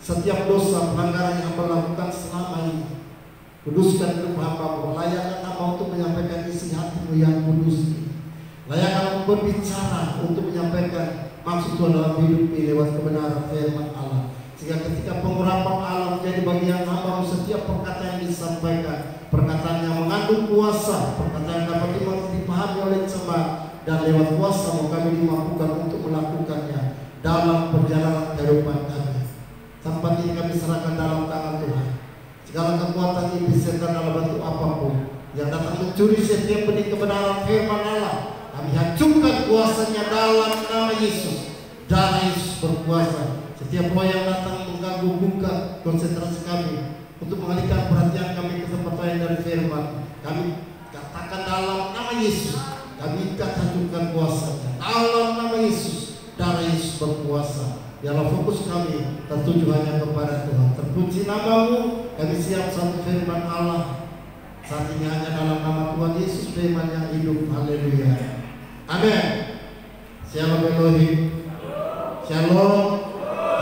setiap dosa pelanggaran yang hamba lakukan selama ini. Kuduskan hidup hamba, layakkan hamba untuk menyampaikan isi hatimu yang kudus ini. Layakkan berbicara untuk menyampaikan maksud Tuhan dalam hidup ini lewat kebenaran firman Allah. Sehingga ketika pengurapan Allah menjadi bagian hamba, setiap perkataan yang disampaikan, perkataan yang mengandung kuasa, perkataan yang dapat dipahami oleh jemaat, dan lewat kuasa kami dimampukan untuk melakukannya dalam perjalanan kehidupan kami. Tempat ini kami serahkan dalam tangan Tuhan. Segala kekuatan iblis setan dalam bentuk apapun yang datang mencuri setiap benih kebenaran firman Allah, kami hancurkan kuasanya dalam nama Yesus. Darah Yesus berkuasa. Setiap roh yang datang mengganggu buka konsentrasi kami untuk mengalihkan perhatian kami ke tempat lain dari firman, kami katakan dalam nama Yesus, kami hancurkan kuasanya dalam nama Yesus. Darah Yesus berkuasa. Biarlah fokus kami tertuju hanya kepada Tuhan. Terpuji namamu. Kami siap satu firman Allah saat ini hanya dalam nama Tuhan Yesus, firman yang hidup. Haleluya. Amin. Shalom Elohim. Shalom.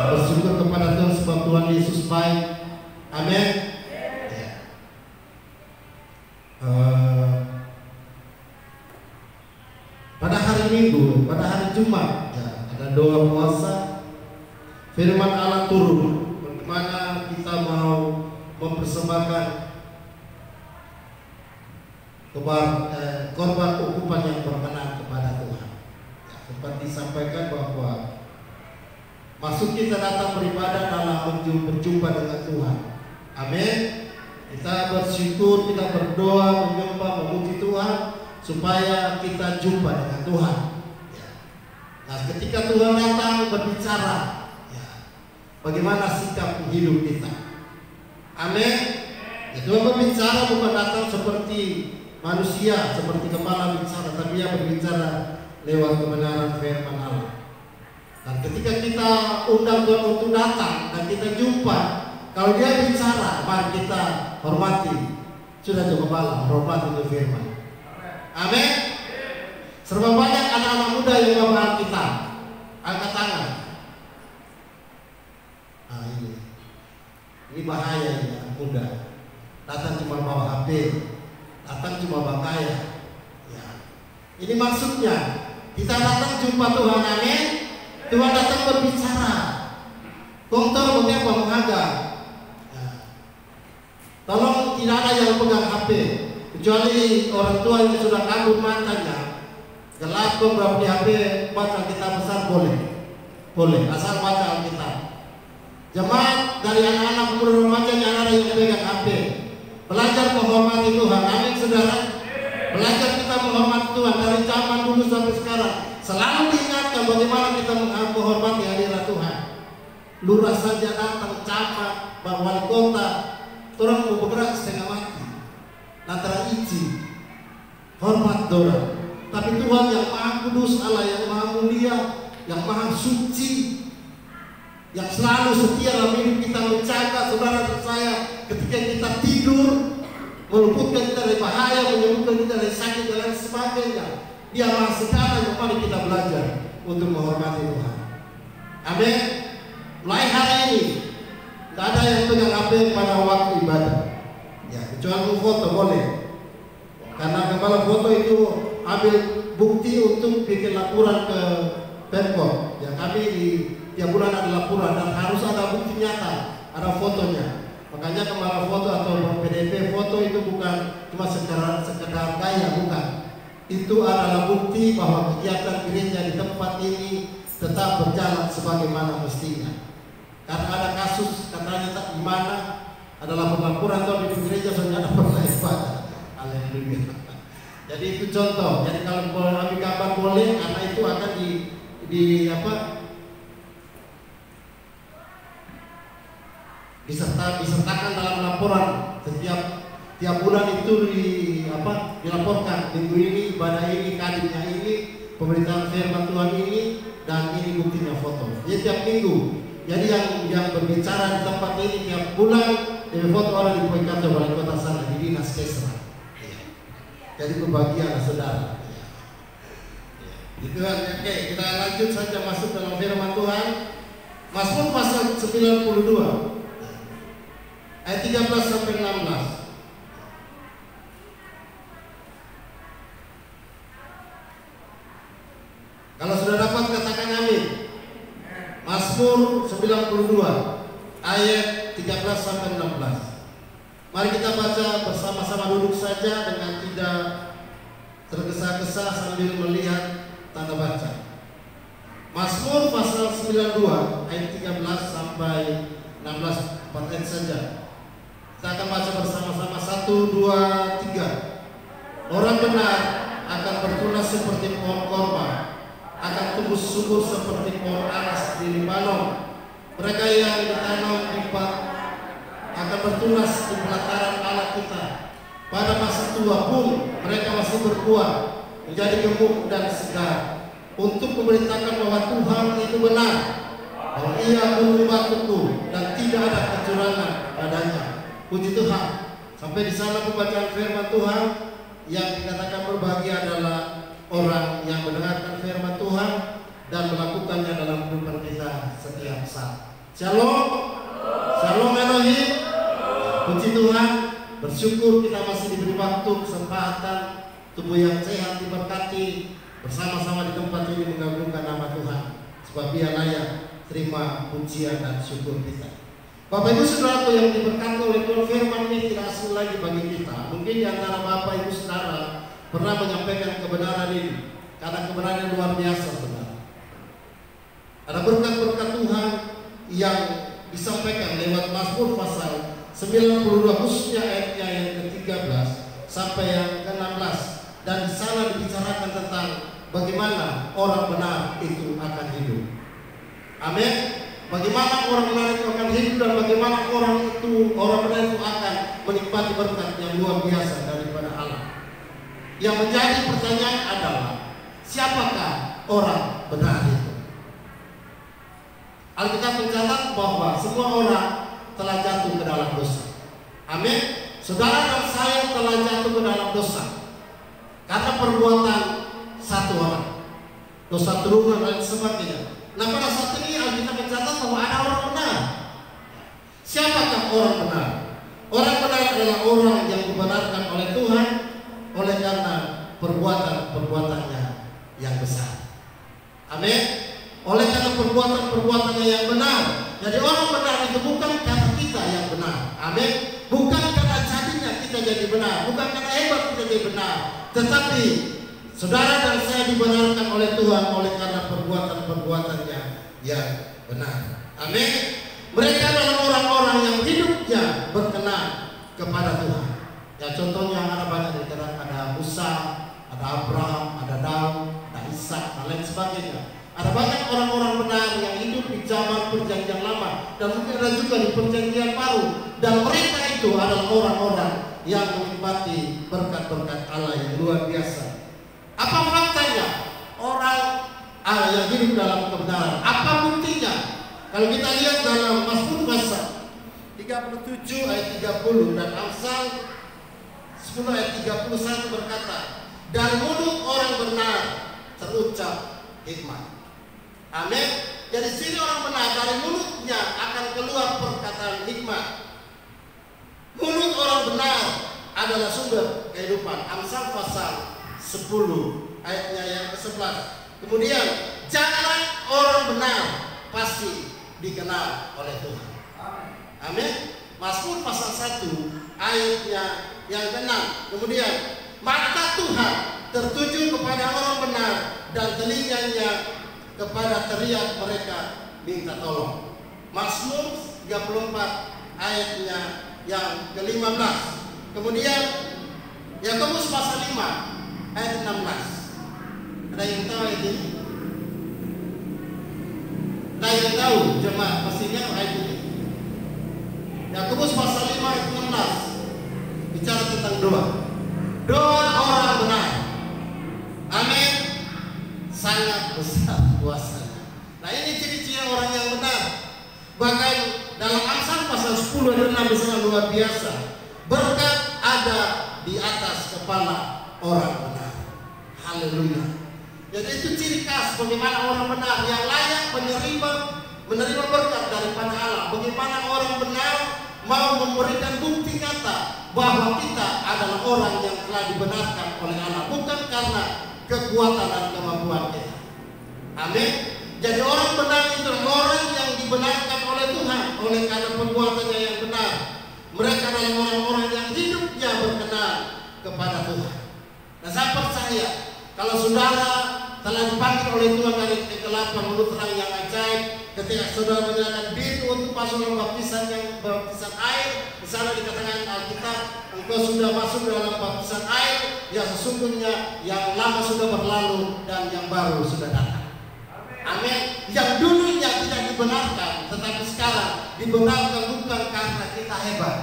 Bersyukur kepada Tuhan sebab Tuhan Yesus baik. Amin. Pada hari Minggu, pada hari Jumat, ada doa puasa. Firman Allah turun, bagaimana kita mau mempersembahkan korban ukupan yang berkenan kepada Tuhan. Sempat disampaikan bahwa maksud kita datang beribadah dalam berjumpa dengan Tuhan. Amin. Kita bersyukur, kita berdoa, menyembah, memuji Tuhan supaya kita jumpa dengan Tuhan. Nah, ketika Tuhan datang berbicara, bagaimana sikap hidup kita? Amin. Tuhan berbicara bukan datang seperti manusia, seperti kepala bicara, tapi Dia berbicara lewat kebenaran firman Allah. Dan ketika kita undang Tuhan untuk datang dan kita jumpa, kalau Dia bicara, mari kita hormati. Sudah cukup malam, hormati itu firman. Amin. Serba banyak anak-anak muda yang memahami kita. Angkat tangan. Nah, ini bahaya ya, anak muda. Datang cuma bawa HP, datang cuma bakaya. Ya. Ini maksudnya kita datang jumpa Tuhan. Amin. Tuhan datang berbicara. Kongtor mengapa mengaga. Ya. Tolong tidak ada yang pegang HP, kecuali orang tua yang sudah kabur matanya. Gelap beberapa di HP, baca kitab besar boleh, asal baca Alkitab. Jemaat dari anak-anak pemuda remaja yang ada yang pegang HP, belajar menghormati Tuhan. Amin saudara. Belajar kita menghormati Tuhan dari zaman dulu sampai sekarang. Selalu diingatkan bagaimana kita menghormati hadirat Tuhan. Lurah saja datang, camat, wali kota, orang mau bergerak setengah mati. Lantaran izin, hormat dorang. Tapi Tuhan yang maha kudus, Allah yang maha mulia, yang maha suci, yang selalu setia dalam hidup kita, menjaga saudara dan saya ketika kita tidur, meluputkan kita dari bahaya, menyembuhkan kita dari sakit dan lain sebagainya. Dia maha segala. Mari kita belajar untuk menghormati Tuhan. Amin. Mulai hari ini tidak ada yang pegang HP pada waktu ibadah. Ya, kecuali foto boleh. Karena kepala foto itu ambil bukti untuk bikin laporan ke Pemkot. Ya, kami di tiap bulan ada laporan dan harus ada bukti nyata, ada fotonya. Makanya kepala foto atau PDP foto itu bukan cuma sekedar gaya, bukan. Itu adalah bukti bahwa kegiatan gereja di tempat ini tetap berjalan sebagaimana mestinya. Karena ada kasus katanya tak gimana, adalah laporan atau di gereja sudah ada pernah ibadah. Haleluya. Jadi itu contoh. Jadi kalau ambil gambar boleh, karena itu akan disertakan dalam laporan tiap bulan itu dilaporkan minggu ini ibadah ini, kadimnya ini, pemberitaan firman Tuhan ini, dan ini buktinya foto. Jadi tiap minggu. Jadi yang berbicara di tempat ini tiap bulan foto orang di Poikanto wali kota sana di dinas Kesra. Jadi kebahagiaan saudara. Itu kan. Oke, kita lanjut saja masuk dalam firman Tuhan. Mazmur pasal 19 92 ayat 13 sampai 16. Kalau sudah dapat katakan amin. Mazmur 92 ayat 13 sampai 16. Mari kita baca bersama-sama, duduk saja dengan tidak tergesa-gesa sambil melihat tanda baca. Mazmur pasal 92 ayat 13 sampai 16, 4 ayat saja. Kita akan baca bersama-sama. 1, 2, 3. Orang benar akan bertunas seperti pohon korma, akan tumbuh subur seperti pohon aras di Libanon. Mereka yang ditanam di akan bertunas di pelataran Allah kita. Pada masa tua pun mereka masih berbuah, menjadi gemuk dan segar, untuk memberitakan bahwa Tuhan itu benar, bahwa Ia gunung batuku dan tidak ada kecurangan padanya. Puji Tuhan. Sampai di sana pembacaan firman Tuhan. Yang dikatakan berbahagia adalah orang yang mendengarkan firman Tuhan dan melakukannya dalam kehidupan kita setiap saat. Shalom. Shalom Elohim. Puji Tuhan. Bersyukur kita masih diberi waktu, kesempatan, tubuh yang sehat diberkati, bersama-sama di tempat ini mengagungkan nama Tuhan, sebab Dia layak terima pujian dan syukur kita. Bapak Ibu Saudara yang diberkati oleh Tuhan, firman ini tidak asing lagi bagi kita. Mungkin di antara Bapak Ibu Saudara pernah menyampaikan kebenaran ini, karena kebenaran yang luar biasa, saudara. Ada berkat-berkat Tuhan yang disampaikan lewat Mazmur pasal 92, khususnya ayatnya yang ke-13 sampai yang ke-16, dan di sana dibicarakan tentang bagaimana orang benar itu akan hidup. Amin. Bagaimana orang benar itu akan hidup dan bagaimana orang benar itu akan menikmati berkat yang luar biasa daripada Allah. Yang menjadi pertanyaan adalah, siapakah orang benar itu? Alkitab mencatat bahwa semua orang telah jatuh ke dalam dosa. Amin. Saudara dan saya telah jatuh ke dalam dosa karena perbuatan satu orang, dosa turunan dan sebagainya. Nah, pada saat ini Alkitab mencatat bahwa ada orang benar. Siapakah orang benar? Orang benar adalah orang yang dibenarkan oleh Tuhan oleh karena perbuatan-perbuatannya yang besar. Amin. Oleh karena perbuatan-perbuatannya yang benar. Jadi orang benar itu bukan karena kita yang benar. Amin. Bukan karena jadinya kita jadi benar, bukan karena hebat kita jadi benar, tetapi saudara dan saya dibenarkan oleh Tuhan oleh karena perbuatan-perbuatannya yang benar. Amin. Mereka adalah orang-orang yang hidupnya berkenan kepada Tuhan. Ya, contohnya ada banyak dikatakan, ada Musa, ada Abraham, ada Daud, ada Ishak, dan lain sebagainya. Ada banyak orang-orang benar yang hidup di zaman perjanjian lama dan mungkin ada juga di perjanjian baru, dan mereka itu adalah orang-orang yang menikmati berkat-berkat Allah yang luar biasa. Apa faktanya orang yang hidup dalam kebenaran? Apa buktinya? Kalau kita lihat dalam Mazmur pasal 37 ayat 30 dan Amsal 10 ayat 31 berkata, dari mulut orang benar terucap hikmat. Amin. Jadi sini orang benar, dari mulutnya akan keluar perkataan hikmat. Mulut orang benar adalah sumber kehidupan. Amsal pasal 10 ayatnya yang ke-11. Kemudian jalan orang benar pasti dikenal oleh Tuhan. Amin. Mazmur pasal 1 ayatnya yang ke-6. Kemudian mata Tuhan tertuju kepada orang benar dan telinganya kepada teriak mereka minta tolong. Mazmur 34 ayatnya yang ke-15. Kemudian Yakobus pasal 5 ayat 16. Ada yang tahu ayat ini? Ada yang tahu jemaat pastinya ayat ini? Yakobus pasal 5 ayat 16 bicara tentang doa. Doa orang benar, amin, sangat besar kuasanya. Nah, ini ciri-ciri orang yang benar. Bahkan dalam Amsal pasal 10 ayat 6 sangat luar biasa. Berkat ada di atas kepala orang benar. Haleluya. Jadi itu ciri khas bagaimana orang benar yang layak menerima berkat daripada Allah, bagaimana orang benar mau memberikan bukti nyata bahwa kita adalah orang yang telah dibenarkan oleh Allah, bukan karena kekuatan dan kemampuan kita. Amin. Jadi orang benar itu orang yang dibenarkan oleh Tuhan oleh karena perbuatannya yang benar. Mereka adalah orang-orang yang hidupnya berkenan kepada Tuhan. Nah, saya percaya kalau saudara telah dipanggil oleh Tuhan dari kegelapan menurut terang yang ajaib, ketika saudara menyerahkan diri untuk masuk dalam baptisan air, di sana dikatakan Alkitab, engkau sudah masuk dalam baptisan air yang sesungguhnya yang lama sudah berlalu dan yang baru sudah datang. Amin. Yang dulunya tidak dibenarkan, tetapi sekarang dibenarkan bukan karena kita hebat,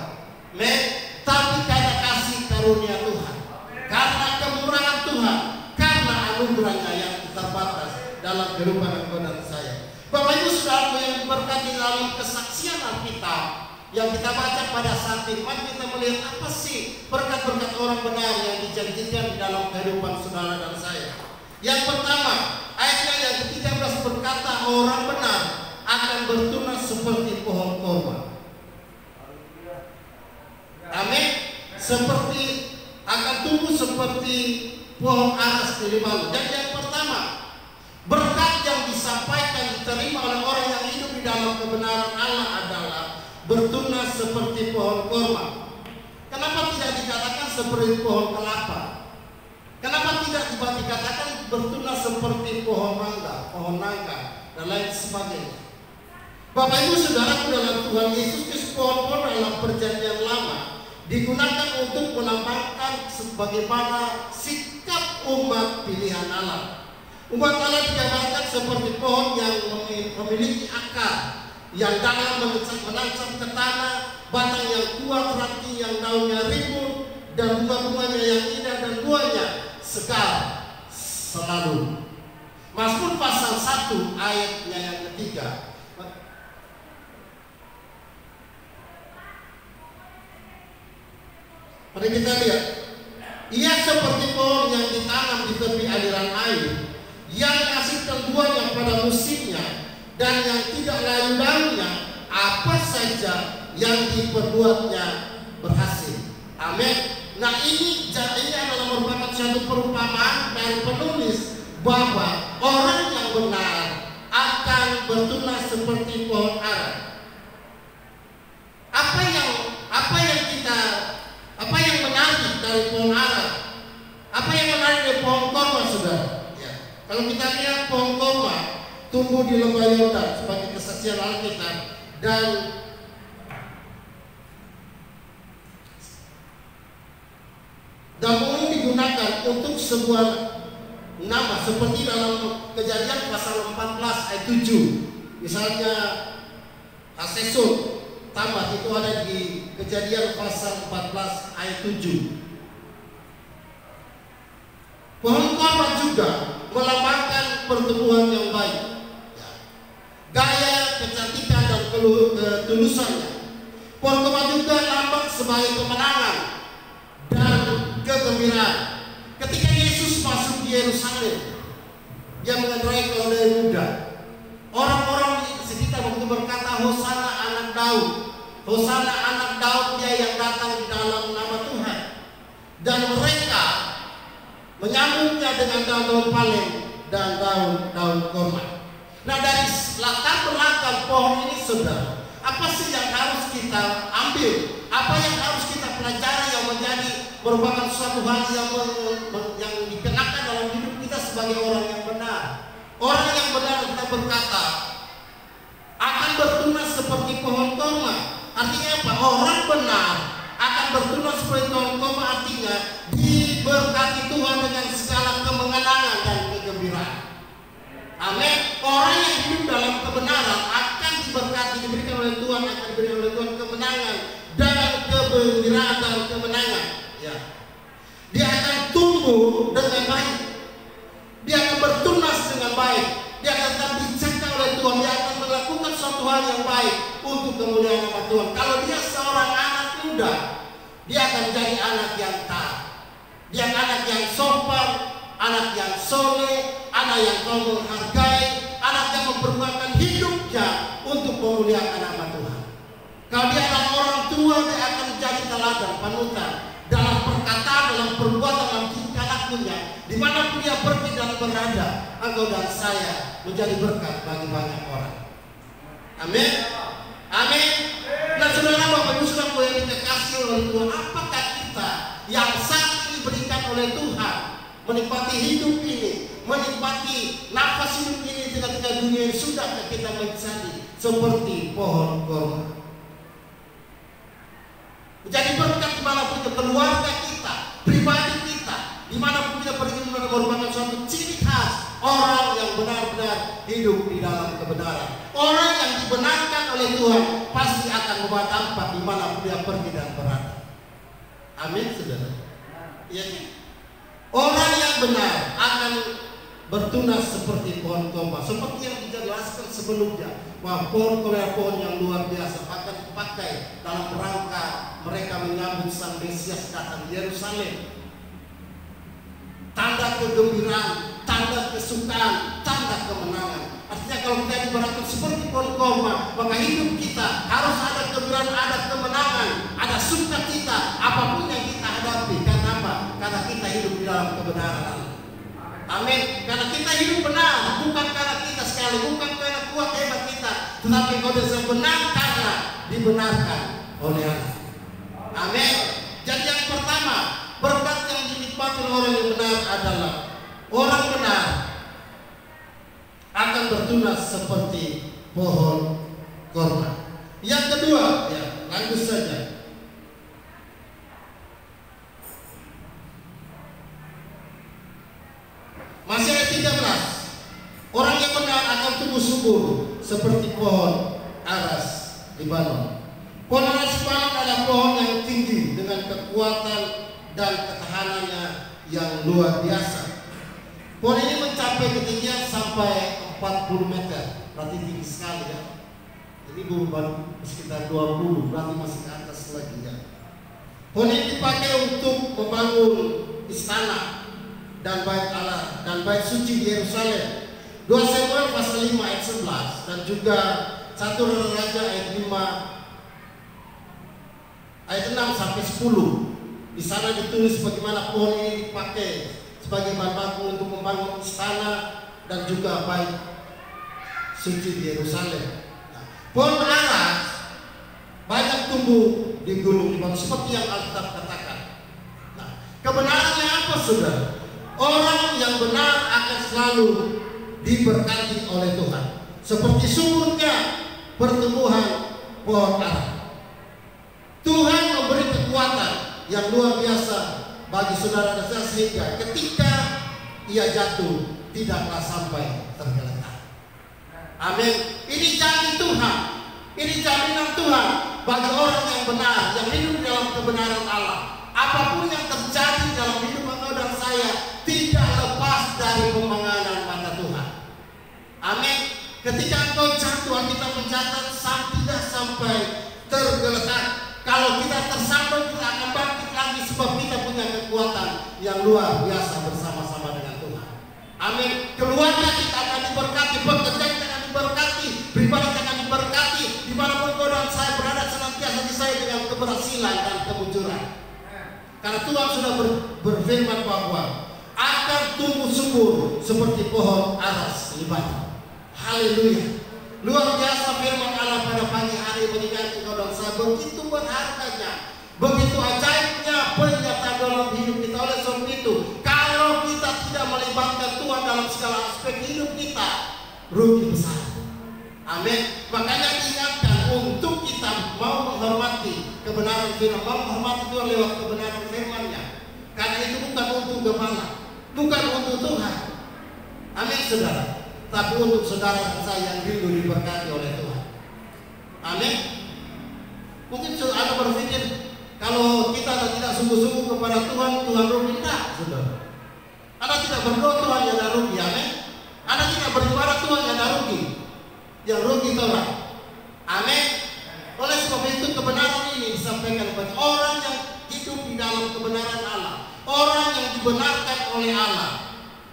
amin, tapi karena kasih karunia Tuhan, karena kemurahan Tuhan, karena anugerahnya yang terbatas dalam kehidupan engkau dan saya. Bapak Ibu Saudara yang diberkati dalam kesaksian Alkitab yang kita baca pada saat ini, kita melihat apa sih berkat-berkat orang benar yang dijanjikan di dalam kehidupan saudara dan saya. Yang pertama, ayatnya yang ke-13 berkata orang benar akan bertunas seperti pohon korma. Amin. Seperti akan tumbuh seperti pohon aras di Lebanon. Dan yang pertama, berkat yang disampaikan diterima oleh orang yang hidup di dalam kebenaran Allah adalah bertunas seperti pohon korma. Kenapa tidak dikatakan seperti pohon kelapa? Kenapa tidak dikatakan bertunas seperti pohon mangga, pohon nangka, dan lain sebagainya? Bapak Ibu Saudara dalam Tuhan Yesus Kristus, pohon-pohon dalam perjanjian lama digunakan untuk melambangkan sebagaimana sikap umat pilihan Allah. Umat Allah digambarkan seperti pohon yang memiliki akar yang dalam menancap ke tanah, batang yang kuat, ranting yang daunnya rimbun, dan bunga-bunganya yang indah dan buahnya segar selalu. Mazmur pasal 1 ayatnya yang ketiga. Mari kita lihat. Ia seperti pohon yang ditanam di tepi aliran air, yang menghasilkan buahnya pada musimnya, dan yang tidak layu daunnya, apa saja yang diperbuatnya berhasil. Amin. Nah, ini adalah merupakan satu perumpamaan dari penulis bahwa orang yang benar akan bertunas seperti pohon ara. Apa yang menarik dari pohon ara? Apa yang menarik dari pohon korma, saudara? Ya. Kalau kita lihat pohon korma tumbuh di lembah Yordan sebagai kesaksian Alkitab, dan umum digunakan untuk sebuah nama seperti dalam Kejadian pasal 14 ayat 7. Misalnya Hasesun tambah itu ada di Kejadian pasal 14 ayat 7. Pohon korma juga melambangkan pertumbuhan yang baik, gaya, kecantikan dan ketulusannya. Pohon korma juga lambang sebagai kemenangan dan kegembiraan. Ketika Yesus masuk di Yerusalem, dia mengendarai keledai muda. Orang-orang di sekitar begitu berkata, Hosana anak Daud, Hosana anak Daud, dia yang datang di dalam nama Tuhan. Dan mereka menyambutnya dengan daun-daun palem dan daun-daun korma. Nah, dari latar belakang pohon ini, saudara, apa sih yang harus kita ambil? Apa yang harus kita pelajari yang menjadi merupakan suatu hal yang dikenakan dalam hidup kita sebagai orang yang benar? Orang yang benar, kita berkata, akan bertunas seperti pohon korma. Artinya apa? Orang benar akan bertunas seperti pohon korma, artinya diberkati Tuhan dengan segala kemenangan dan kegembiraan. Amin. Orang yang hidup dalam kebenaran akan diberkati, diberikan oleh Tuhan, akan diberikan oleh Tuhan kemenangan dan kegembiraan dan kemenangan. Ya. Dia akan tumbuh dengan baik. Dia akan bertunas dengan baik. Dia akan tetap dijaga oleh Tuhan. Dia akan melakukan suatu hal yang baik untuk kemuliaan nama Tuhan. Kalau dia seorang anak muda, dia akan menjadi anak yang taat. Dia anak yang sopan, anak yang soleh, anak yang tahu menghargai, anak yang mempergunakan hidupnya untuk memuliakan nama Tuhan. Kalau dia adalah orang tua, dia akan menjadi teladan, panutan dalam perkataan, dalam perbuatan, dalam tingkah lakunya. Dimanapun dia pergi dan berada, engkau dan saya menjadi berkat bagi banyak orang. Amin. Amin. Nah, saudara, Bapak Ibu Saudara yang dikasihi oleh Tuhan, apakah kita yang saat ini diberikan oleh Tuhan menikmati hidup ini, menikmati nafas hidup ini di tengah-tengah dunia yang sudah kita menjadi seperti pohon korma, menjadi berkat dimanapun ke keluarga kita, pribadi kita, dimanapun kita pergi, merupakan suatu ciri khas orang yang benar-benar hidup di dalam kebenaran. Orang yang dibenarkan oleh Tuhan pasti akan membawa dampak dimanapun dia pergi dan berada. Amin, saudara. Iya. Orang yang benar akan bertunas seperti pohon korma, seperti yang dijelaskan sebelumnya, bahwa pohon korma pohon yang luar biasa akan dipakai dalam rangka mereka menyambut Sang Mesias datang di Yerusalem. Tanda kegembiraan, tanda kesukaan, tanda kemenangan. Artinya kalau kita diberangkat seperti pohon korma, maka hidup kita harus ada kegembiraan, ada kemenangan, ada sukacita apapun yang kita hadapi. Karena apa? Karena kita hidup di dalam kebenaran. Amin. Karena kita hidup benar, bukan karena kita sekali, bukan karena kuat hebat kita, tetapi kau sudah benar karena dibenarkan oleh Allah. Amin. Jadi yang pertama, berkat yang dinikmati oleh orang yang benar adalah orang benar akan bertunas seperti pohon korma. Yang kedua, ya, lanjut saja. Masih ayat 13. Orang yang benar akan tumbuh subur seperti pohon aras Libanon. Pohon aras Libanon adalah pohon yang tinggi dengan kekuatan dan ketahanannya yang luar biasa. Pohon ini mencapai ketinggian sampai 40 meter, berarti tinggi sekali ya. Ini baru sekitar 20, berarti masih ke atas lagi ya. Pohon ini dipakai untuk membangun istana dan bait Allah dan bait suci di Yerusalem. 2 Samuel pasal 5 ayat 11 dan juga 1 Raja ayat 5 ayat 6 sampai 10. Di sana ditulis bagaimana pohon ini dipakai sebagai bahan baku untuk membangun istana dan juga bait suci di Yerusalem. Nah, pohon aras banyak tumbuh di gunung Libanon seperti yang Alkitab katakan. Nah, kebenarannya apa, saudara? Orang yang benar akan selalu diberkati oleh Tuhan, seperti suburnya pertumbuhan pohon ara. Tuhan memberi kekuatan yang luar biasa bagi saudara dan saya sehingga ketika ia jatuh tidaklah sampai tergeletak. Amin. Ini janji Tuhan, ini jaminan Tuhan bagi orang yang benar, yang hidup dalam kebenaran Allah. Apapun yang terjadi dalam hidup engkau dan saya tidak lepas dari pemandangan mata Tuhan. Amin. Ketika engkau jatuh, kita mencatat tidak sampai tergeletak. Kalau kita tersandung, kita akan bangkit lagi sebab kita punya kekuatan yang luar biasa bersama-sama dengan Tuhan. Amin. Keluarga kita akan diberkati, pekerjaan kita akan diberkati, pribadi kita akan diberkati. Dimanapun engkau dan saya berada, senantiasa disertai dengan keberhasilan dan kemunculan. Karena Tuhan sudah berfirman bahwa akan tumbuh subur seperti pohon aras Libanon. Haleluya. Luar biasa firman Allah pada pagi hari mengingatkan engkau dan saya, begitu berharganya, begitu ajaibnya pernyataan dalam hidup kita. Oleh sebab itu, kalau kita tidak melibatkan Tuhan dalam segala aspek hidup kita, rugi besar. Amin. Makanya diingatkan untuk kita mau menghormati kebenaran firman, mau menghormati Tuhan lewat kebenaran firman-Nya. Karena itu bukan untuk gembala, bukan untuk Tuhan. Amin, saudara. Tapi untuk saudara dan saya yang rindu diberkati oleh Tuhan. Amin. Mungkin Anda berpikir kalau kita tidak sungguh-sungguh kepada Tuhan, Tuhan rugi. Tidak, saudara. Anda tidak berdoa, Tuhan yang ada rugi. Amin. Anda tidak beribadah, Tuhan yang ada rugi. Yang rugi Tuhan. Amin. Oleh sebab itu kebenaran ini disampaikan kepada orang yang hidup di dalam kebenaran Allah. Orang yang dibenarkan oleh Allah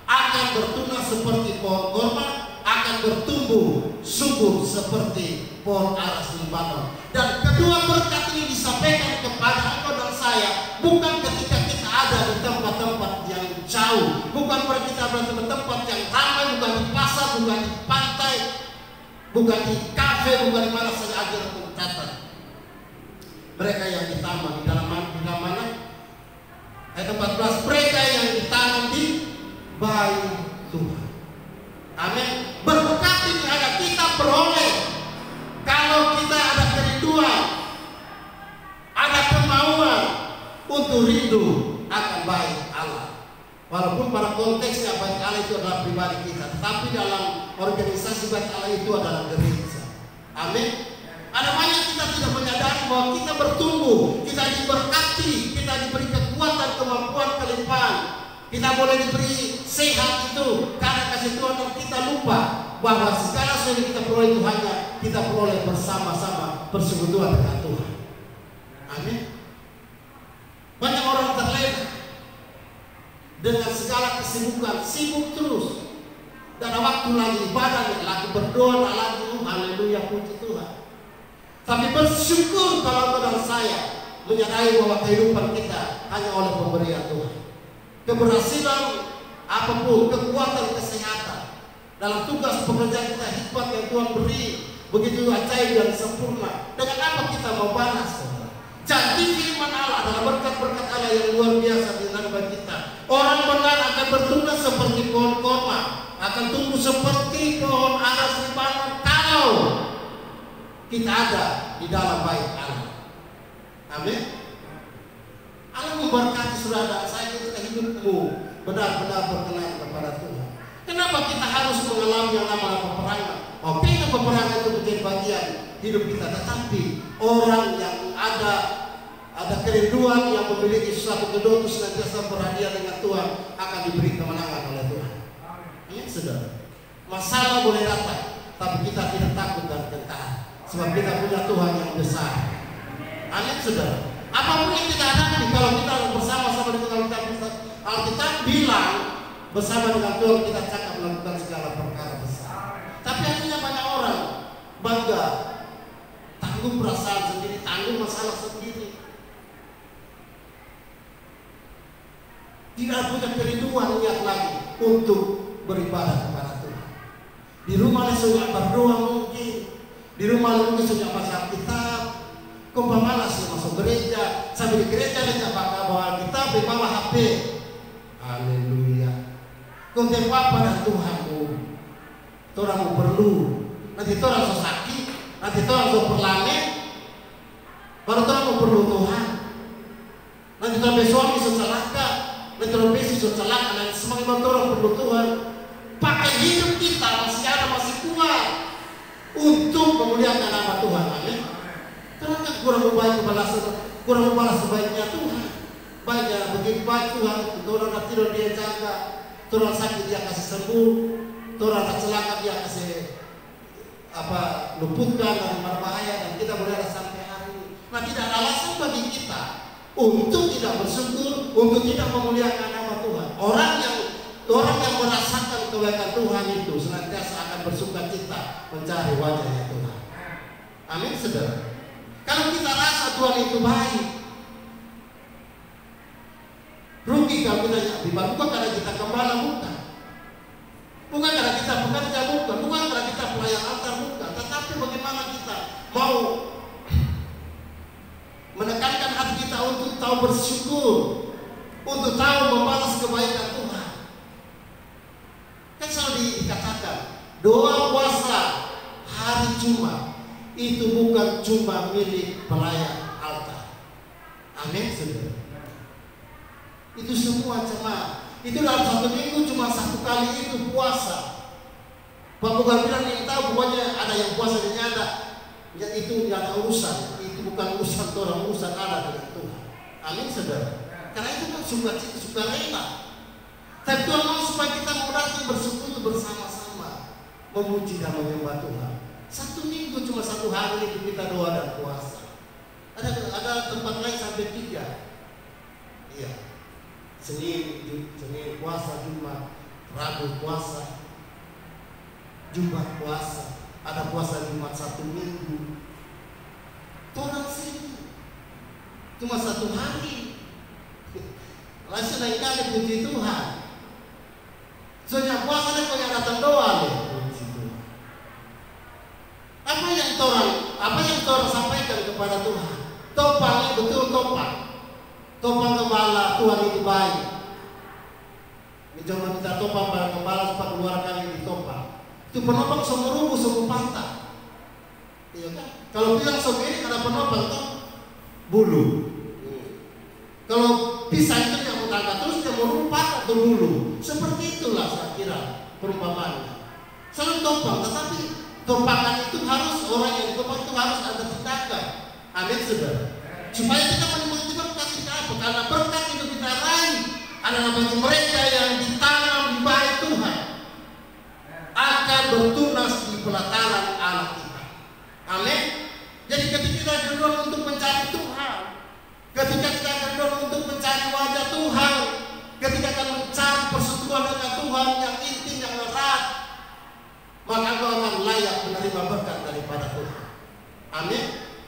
akan bertunas seperti pohon korma, akan bertumbuh bertumbuh subur seperti pohon aras Libanon. Dan kedua berkat ini disampaikan kepada engkau dan saya bukan ketika kita ada di tempat-tempat yang jauh, bukan pada kita berada di tempat yang ramai, bukan di pasar, bukan di pantai, bukan di kafe, bukan di mana saja aja untuk catat. Mereka yang ditanam di dalam mana? Ayat 14, mereka yang ditanam di bayi Tuhan. Amin. Berkat ini ada kita peroleh kalau kita ada kerinduan, ada kemauan untuk rindu akan baik Allah. Walaupun pada konteksnya baik Allah itu adalah pribadi kita, tetapi dalam organisasi baik Allah itu adalah gereja. Amin. Ada banyak kita tidak menyadari bahwa kita bertumbuh, kita diberkati, kita diberi kekuatan, kemampuan, kelimpahan. Kita boleh diberi sehat itu karena kasih Tuhan, dan kita lupa bahwa segala sesuatu yang kita peroleh itu hanya kita peroleh bersama-sama persekutuan dengan Tuhan. Amin. Banyak orang terlena dengan segala kesibukan, sibuk terus. Dan ada waktu lagi ibadah, lagi berdoa, lagi haleluya puji Tuhan. Tapi bersyukur kalau engkau dan saya menyadari bahwa kehidupan kita hanya oleh pemberian Tuhan. Keberhasilan apapun, kekuatan, kesehatan dalam tugas pekerjaan kita, hikmat yang Tuhan beri begitu ajaib dan sempurna. Dengan apa kita mau balas? Janji firman Allah adalah berkat-berkat Allah yang luar biasa di dalam kita. Orang benar akan bertumbuh seperti pohon korma, akan tumbuh seperti pohon aras Libanon kalau kita ada di dalam baik Allah. Amin. Allah memberkati saudara saya ketika hidupmu benar-benar berkenan kepada Tuhan. Kenapa kita harus mengalami yang namanya peperangan? Oke, peperangan itu menjadi bagian hidup kita, tetapi orang yang ada kerinduan, yang memiliki suatu kedua senantiasa berhadiah dengan Tuhan akan diberi kemenangan oleh Tuhan. Amin, saudara. Masalah boleh datang, tapi kita tidak takut dan gentar. Sebab kita punya Tuhan yang besar. Amin, saudara. Apapun yang kita hadapi, kalau kita bersama-sama dengan kita, Alkitab bilang bersama dengan Tuhan kita cakap melakukan segala perkara besar. Tapi akhirnya banyak orang bangga, tanggung perasaan sendiri, tanggung masalah sendiri, tidak punya kerinduan niat lagi untuk beribadah kepada Tuhan. Di rumah sudah berdoa mungkin, di rumah mungkin sudah baca Alkitab, kok malas masuk gereja, sampai di gereja dia pakai bawa Alkitab, di bawah HP. Haleluya. Kau apa dan Tuhanmu? Tuhanmu perlu. Nanti Tuhan so sakit, nanti Tuhan so perlamen, baru Tuhanmu perlu Tuhan. Nanti Tuhan besok bisa celaka, nanti Tuhan besok bisa celaka, nanti semakin Tuhan perlu Tuhan. Pakai hidup kita masih kuat untuk memuliakan nama Tuhan. Amin. Tuhan kan kurang membalas sebaiknya Tuhan. Baiknya begitu baik Tuhan, Tuhan nak tidur dia jaga, Tuhan sakit dia kasih sembuh, Tuhan nak celaka dia kasih luputkan dari bahaya, dan kita boleh ada sampai hari ini. Nah, tidak ada alasan bagi kita untuk tidak bersyukur, untuk tidak memuliakan nama Tuhan. Orang yang merasakan kebaikan Tuhan itu senantiasa akan bersukacita mencari wajahnya Tuhan. Amin, saudara. Kalau kita rasa Tuhan itu baik, rugi kalau kita dibantu, bukan karena kita gembala, bukan karena kita pekerja, bukan karena kita pelayan altar, bukan. Tetapi bagaimana kita mau menekankan hati kita untuk tahu bersyukur, untuk tahu membalas kebaikan Tuhan. Kan selalu dikatakan doa puasa hari Jumat itu bukan cuma milik pelayan altar. Amin, saudara. Itu semua jemaat. Itu dalam satu minggu cuma satu kali itu puasa. Pak bukan bilang yang tahu pokoknya ada yang puasa dan ada. Ya itu tidak ada urusan. Itu bukan urusan orang, urusan Allah dengan Tuhan. Amin, saudara. Karena itu kan suka rela. Tapi Tuhan mau supaya kita mau datang bersekutu bersama-sama, memuji dan menyembah Tuhan. Satu minggu cuma satu hari itu kita doa dan puasa. Ada tempat lain sampai 3. Iya. Senin puasa, Jumat, Rabu puasa. Jumat puasa, ada puasa Jumat 1 minggu. Orang sini cuma 1 hari. Langsung lain kali puji Tuhan. Soalnya puasa kau yang datang doa nih. Apa yang orang sampaikan kepada Tuhan? Topang betul topang. Topang gembala Tuhan itu baik. Mencoba kita topang pada gembala supaya keluar kami di topang. Itu penopang semua rubuh semua patah. Iya kan? Kalau bilang sendiri karena penopang tuh bulu. Kalau pisang itu yang utangga terus dia mau patah atau bulu. Seperti itulah saya kira perumpamaannya. Selalu topang, tetapi topangan itu harus orang yang topang itu harus ada tindakan. Amin saudara. Supaya kita menikmati berkat kita apa? Karena berkat itu kita raih adalah bagi mereka yang ditanam di bait Tuhan akan bertunas di pelataran Allah kita. Amin. Jadi ketika kita geruduk untuk mencari Tuhan, ketika kita geruduk untuk mencari wajah Tuhan, ketika kita mencari persekutuan dengan Tuhan yang intim, yang erat, maka kau akan layak menerima berkat daripada Tuhan. Amin.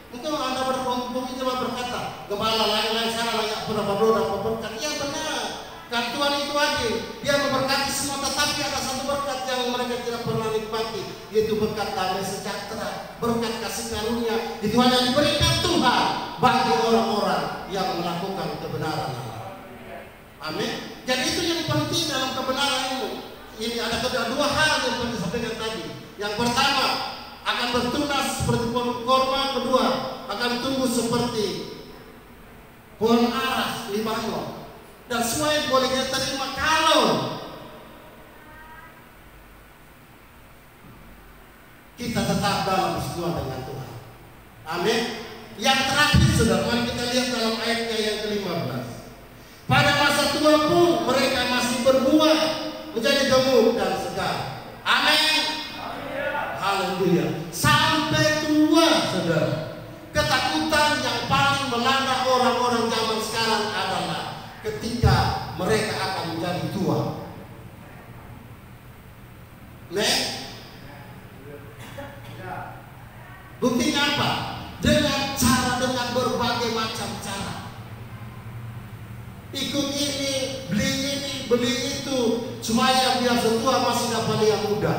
Mungkin Anda berkata, gembala lain-lain sana layak berapa berkat. Ya benar. Kan Tuhan itu adil. Dia memberkati semua, tetapi ada satu berkat yang mereka tidak pernah nikmati, yaitu berkat damai sejahtera, berkat kasih karunia. Itu hanya diberikan Tuhan bagi orang-orang yang melakukan kebenaran. Amin. Jadi itu yang penting dalam kebenaran itu. Ini ada dua hal yang perlu disampaikan tadi. Yang pertama, akan bertunas seperti pohon korma. Kedua, akan tumbuh seperti pohon aras Libanon. Dan semua yang boleh kita terima kalau kita tetap dalam persekutuan dengan Tuhan. Amin. Yang terakhir saudara, mari kita lihat dalam ayatnya yang ke-15. Pada masa tua pun mereka masih berbuah, menjadi gemuk dan segar. Amin. Haleluya. Sampai tua saudara. Ketakutan yang paling melanda orang-orang zaman sekarang adalah ketika mereka akan menjadi tua. Buktinya apa? Dengan berbagai macam cara. Ikut ini, beli itu, supaya biar setua masih dapat yang muda.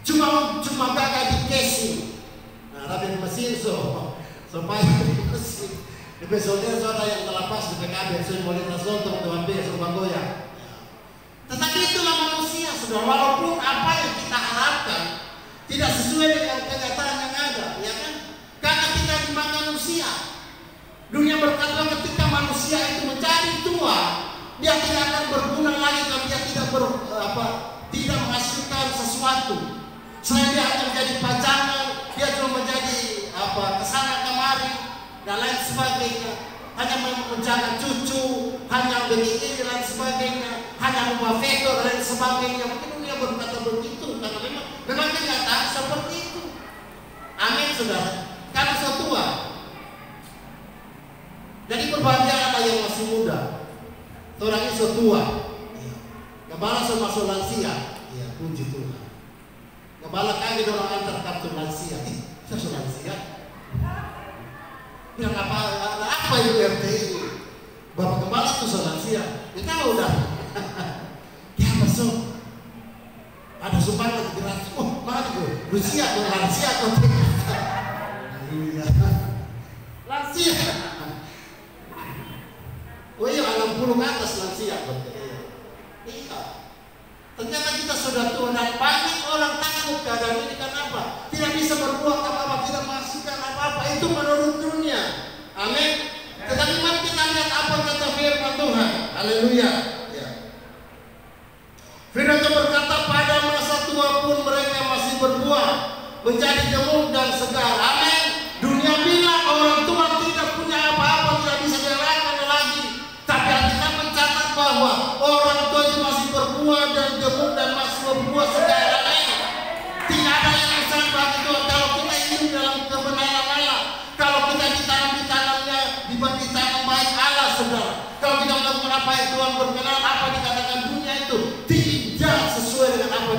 Cuma gagah di casing. Nah, tapi mesin supaya di mesin. Di besoknya saudara yang terlepas di PKB, saya boleh tersontong dengan besok goyang. Tetapi itulah manusia, saudara. Walaupun apa yang kita harapkan tidak sesuai dengan kenyataan yang ada, ya kan? Karena kita cuma manusia. Dunia berkata ketika manusia itu menjadi tua, dia tidak akan berguna lagi kalau dia tidak menghasilkan sesuatu. Selain dia hanya menjadi pajangan, dia cuma menjadi kesana kemari dan lain sebagainya, hanya menjaga cucu, hanya begini dan lain sebagainya, hanya membawa veto dan lain sebagainya. Mungkin dia berkata begitu karena memang kenyataan seperti itu. Amin saudara. Karena sudah tua. Jadi berbahagialah yang masih muda. Orang ini sudah tua. Kepala sudah masuk lansia. Ya, puji Tuhan. Kepala kami orang antar kartu lansia. Saya sudah lansia. Bilang apa itu RTI? Bapak Kepala itu sudah lansia. Kita udah. Ya masuk. Ada sumbangan 300. Oh, mana itu? Rusia atau lansia atau lansia. Oh iya, 60 ke atas lansia. Iya. Ternyata kita sudah tua dan banyak orang takut keadaan ini. Kenapa? Tidak bisa berbuat apa-apa, tidak menghasilkan apa-apa. Itu menurut dunia. Amin. Tetapi mari kita lihat apa kata firman Tuhan. Haleluya. Ya. Firman Tuhan berkata, pada masa tua pun mereka masih berbuah, menjadi gemuk dan segar. Amin. Dunia bilang orang tua tidak punya apa-apa, tidak bisa diarahkan lagi. Tapi Alkitab mencatat bahwa orang tua itu masih berbuah dan gemuk dan masih berbuah segar. Amin. Tidak ada yang besar bagi Tuhan kalau kita hidup dalam kebenaran Allah. Kalau kita ditanamnya dibagi tanam baik Allah, saudara. Kalau kita melakukan apa yang Tuhan berkenan, apa dikatakan dunia itu tidak sesuai dengan apa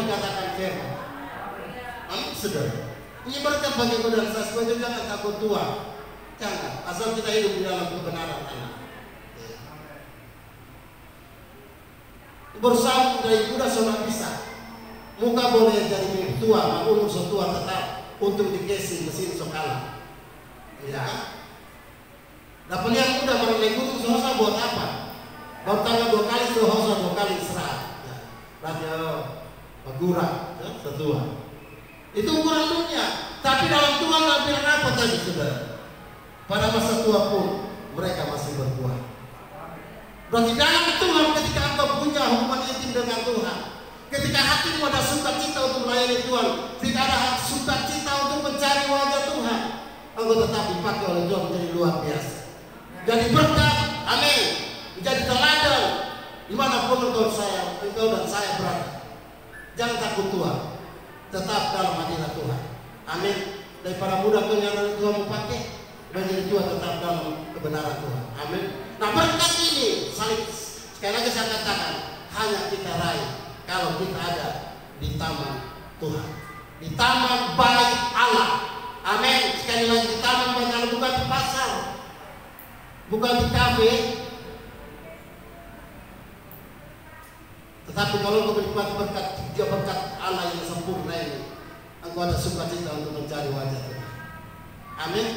saudara. Ini berkat bagi kau dan saya supaya jangan takut tua. Jangan, asal kita hidup di dalam kebenaran Allah. Bersama dari muda sudah bisa. Muka boleh jadi tua, umur setua tetap untuk dikasih mesin sokala. Ya. Dapat lihat muda merenai gunung sehosa buat apa? Baru tanggal 2 kali sehosa 2 kali serah. Ya. Berarti bagura, ya, setua. Itu ukuran dunia. Tapi dalam Tuhan tidak bilang apa tadi saudara? Pada masa tua pun mereka masih berbuah. Berarti dalam Tuhan ketika engkau punya hubungan intim dengan Tuhan, ketika hatimu ada sukacita untuk melayani Tuhan, ketika ada sukacita untuk mencari wajah Tuhan, engkau tetap dipakai oleh Tuhan menjadi luar biasa. Jadi berkat, amin. Menjadi teladan dimanapun engkau dan saya berada. Jangan takut Tuhan, tetap dalam hadirat Tuhan. Amin. Daripada muda kau yang Tuhan mau pakai, menjadi Tuhan tetap dalam kebenaran Tuhan. Amin. Nah berkat ini sekali lagi saya katakan hanya kita raih kalau kita ada di taman Tuhan, di taman bait Allah. Amin. Sekali lagi di taman bait Allah, bukan di pasar, bukan di kafe. Tetapi kalau engkau menikmati berkat Allah yang sempurna ini, engkau ada sukacita untuk mencari wajah Tuhan. Amin.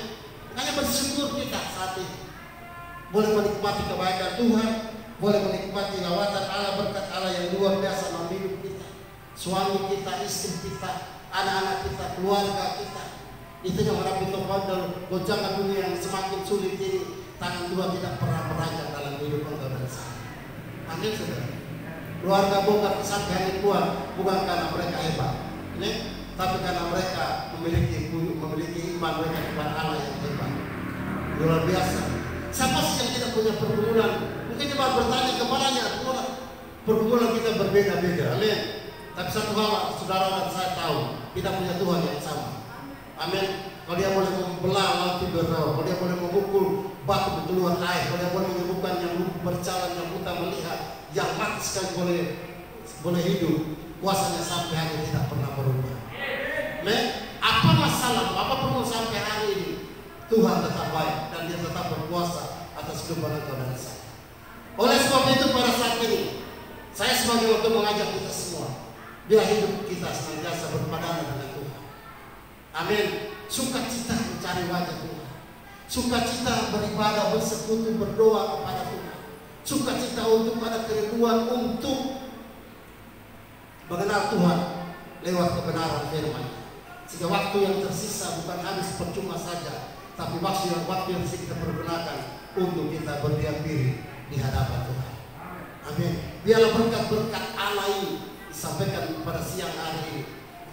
Makanya bersyukur kita saat ini boleh menikmati kebaikan Tuhan, boleh menikmati lawatan Allah, berkat Allah yang luar biasa dalam hidup kita, suami kita, istri kita, anak-anak kita, keluarga kita. Itu yang menghadapi goncangan dunia yang semakin sulit ini, tangan Tuhan tidak pernah merancang dalam hidup engkau dan saya. Amin saudara. Keluarga bongkar kesaksian Tuhan bukan karena mereka hebat, ini, tapi karena mereka memiliki iman mereka kepada Allah yang hebat, luar biasa. Siapa sih yang tidak punya pergumulan? Mungkin cuma bertanya kepadanya, Tuhan, pergumulan kita berbeda-beda. Amin. Tapi satu hal saudara dan saya tahu, kita punya Tuhan yang sama. Amin. Kalau dia boleh membelah laut berau, kalau dia boleh memukul batu keluar air, kalau dia boleh menyembuhkan yang lumpuh berjalan, yang buta melihat, yang mati sekali boleh hidup, kuasanya sampai hari ini tidak pernah berubah. Amin. Apa masalah, apa perlu sampai hari ini? Tuhan tetap baik dan dia tetap berkuasa atas kehidupan engkau dan saya. Oleh sebab itu pada saat ini saya sebagai waktu mengajak kita semua, biar hidup kita senantiasa berpadanan dengan Tuhan. Amin. Sukacita mencari wajah Tuhan, sukacita beribadah, bersekutu, berdoa kepada Tuhan, sukacita untuk ada kerinduan untuk mengenal Tuhan lewat kebenaran firman. Sehingga waktu yang tersisa bukan habis percuma saja, tapi waktu yang kita pergunakan untuk kita berdiam diri di hadapan Tuhan. Amin. Biarlah berkat-berkat Allah ini disampaikan pada siang hari ini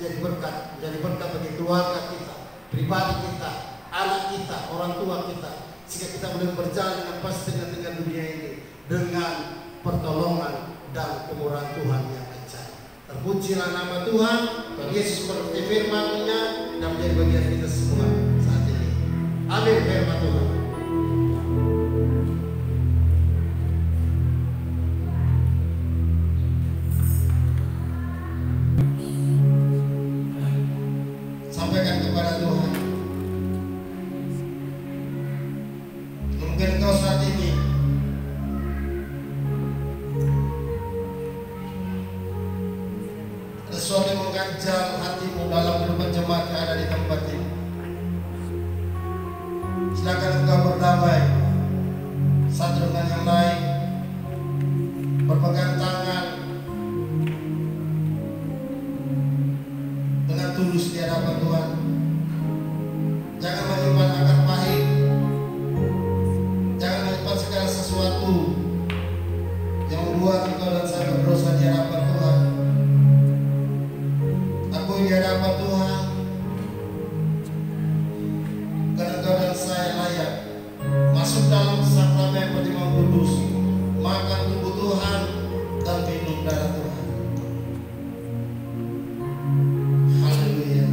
jadi berkat bagi keluarga kita, pribadi kita, anak kita, orang tua kita, sehingga kita boleh berjalan dengan pasti dengan dunia ini dengan pertolongan dan kemurahan Tuhan yang ajaib. Terpujilah nama Tuhan, Tuhan Yesus seperti firman-Nya dan menjadi bagian kita semua saat ini. Amin. Firman Tuhan. Sampaikan kepada Tuhan. Mungkin kau saat ini sesuatu yang mengganjal hatimu dalam kehidupan jemaat yang ada di tempat ini. Silakan engkau berdamai satu dengan yang lain, berpegang tangan dengan tulus di hadapan Tuhan. Jangan menyimpan akar pahit, jangan menyimpan segala sesuatu yang membuat engkau dan saya berdosa di hadapan Tuhan. Aku di hadapan Tuhan karena engkau dan saya layak masuk dalam sakrament yang beriman kudus, makan tubuh Tuhan dan minum darah Tuhan. Haleluya.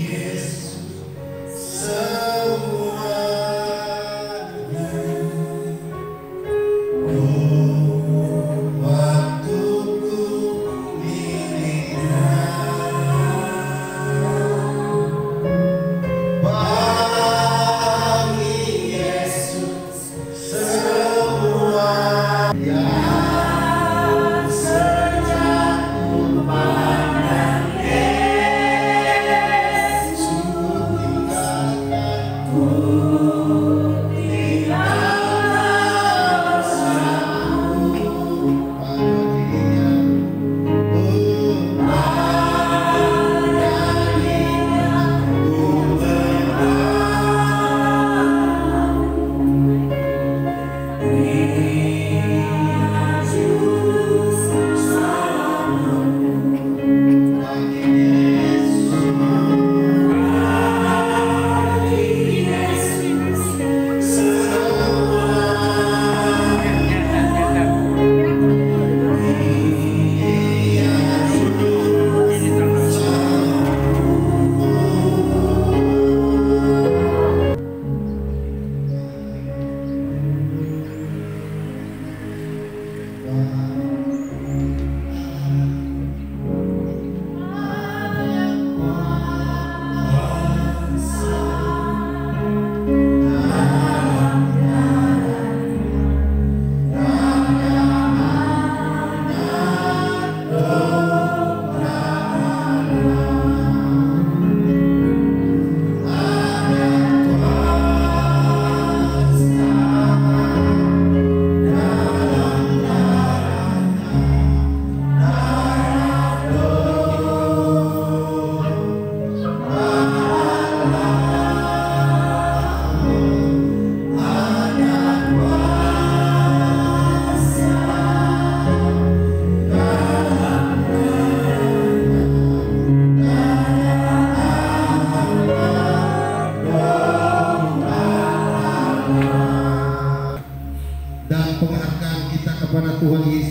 Yes.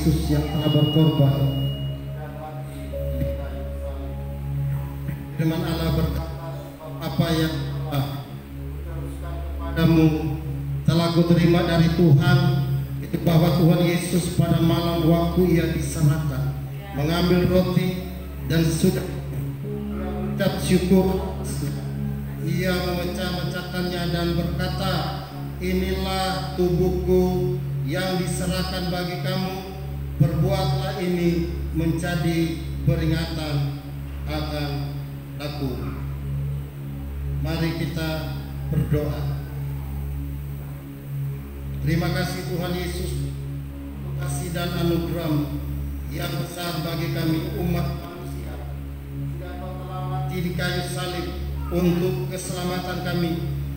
Yesus yang telah berkorban. Firman Allah berkata, apa yang kepadamu telah kuterima dari Tuhan, itu bahwa Tuhan Yesus pada malam waktu ia diserahkan mengambil roti dan sudah mengucap syukur, ia memecah-mecahkannya dan berkata, inilah tubuhku yang diserahkan bagi kamu, perbuatlah ini menjadi peringatan akan aku. Mari kita berdoa. Terima kasih Tuhan Yesus, kasih dan anugerah yang besar bagi kami umat manusia. Sudah Kau telah mati di kayu salib untuk keselamatan kami.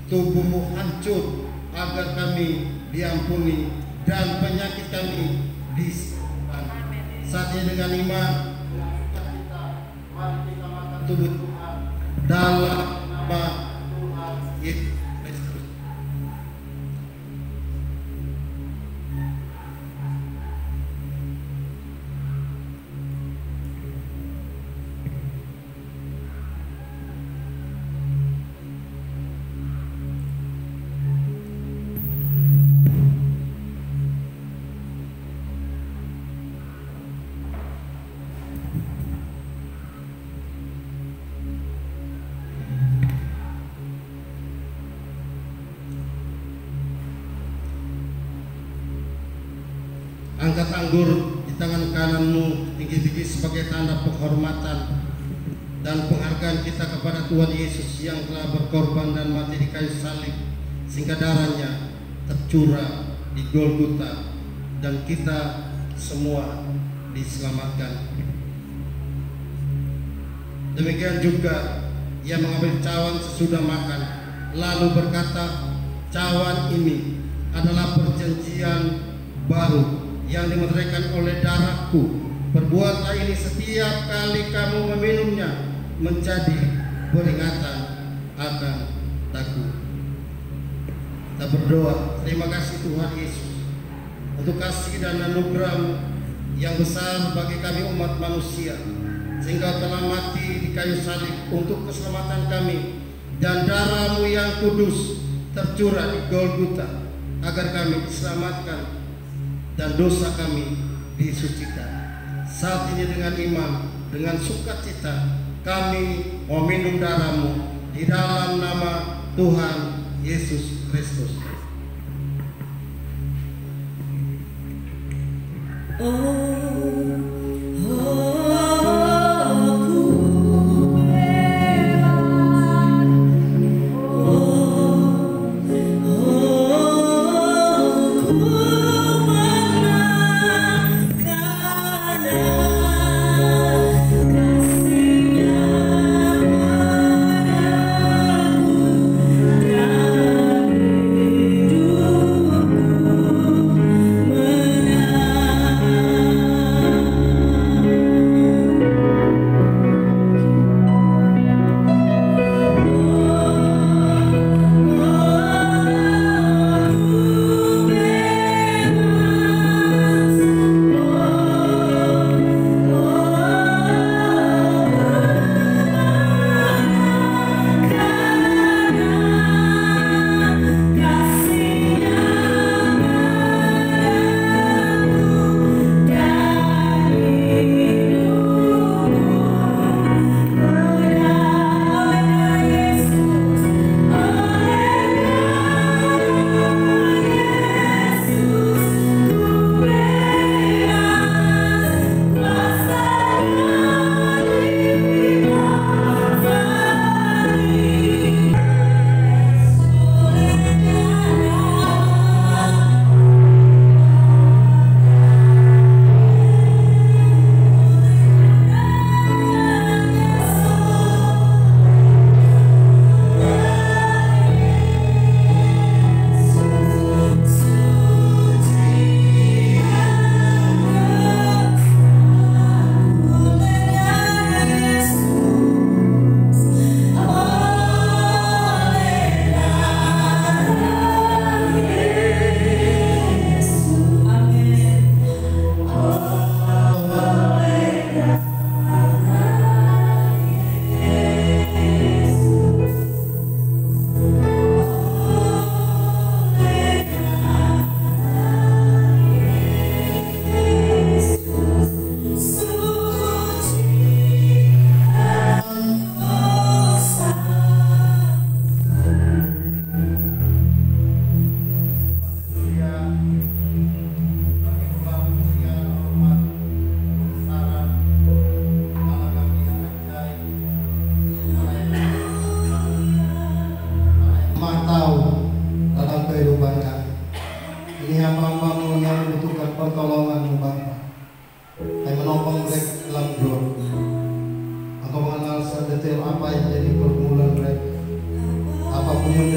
Tubuhmu hancur agar kami diampuni dan penyakit kami disembuhkan. Saat ini dengan iman, mari kita makan tubuh Tuhan dalam nama Tuhan Yesus Kristus. Angkat anggur di tangan kananmu tinggi-tinggi sebagai tanda penghormatan dan penghargaan kita kepada Tuhan Yesus yang telah berkorban dan mati di kayu salib, sehingga darahnya tercurah di Golgota dan kita semua diselamatkan. Demikian juga ia mengambil cawan sesudah makan, lalu berkata, cawan ini adalah perjanjian baru yang dimeteraikan oleh darahku. Perbuatlah ini setiap kali kamu meminumnya menjadi peringatan akan aku. Kita berdoa. Terima kasih Tuhan Yesus untuk kasih dan anugerah yang besar bagi kami umat manusia, sehingga telah mati di kayu salib untuk keselamatan kami, dan darah-Mu yang kudus tercurah di Golgota agar kami diselamatkan dan dosa kami disucikan. Saat ini dengan iman, dengan sukacita kami mau minum darah-Mu di dalam nama Tuhan Yesus Kristus.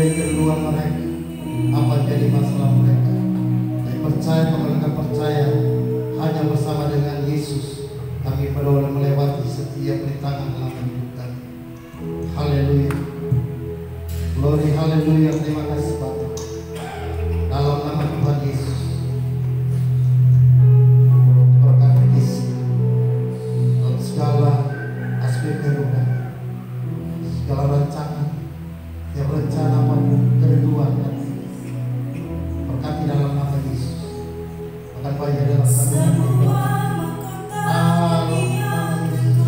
dari keluar mereka, apa jadi masalah mereka. Kami percaya, kalau mereka percaya hanya bersama dengan Yesus, kami beroleh melewati setiap rintangan dalam hidup kami. Haleluya. Glory, haleluya. Terima kasih Bapak. Dalam nama Tuhan Yesus. Berkati Yesus. Dalam segala aspek kehidupan, segala rancangan, yang rencana apapun, kerinduan dan berkati dalam nama Yesus. Akan banyak dalam kandungan kita. Dalam nama Yesus.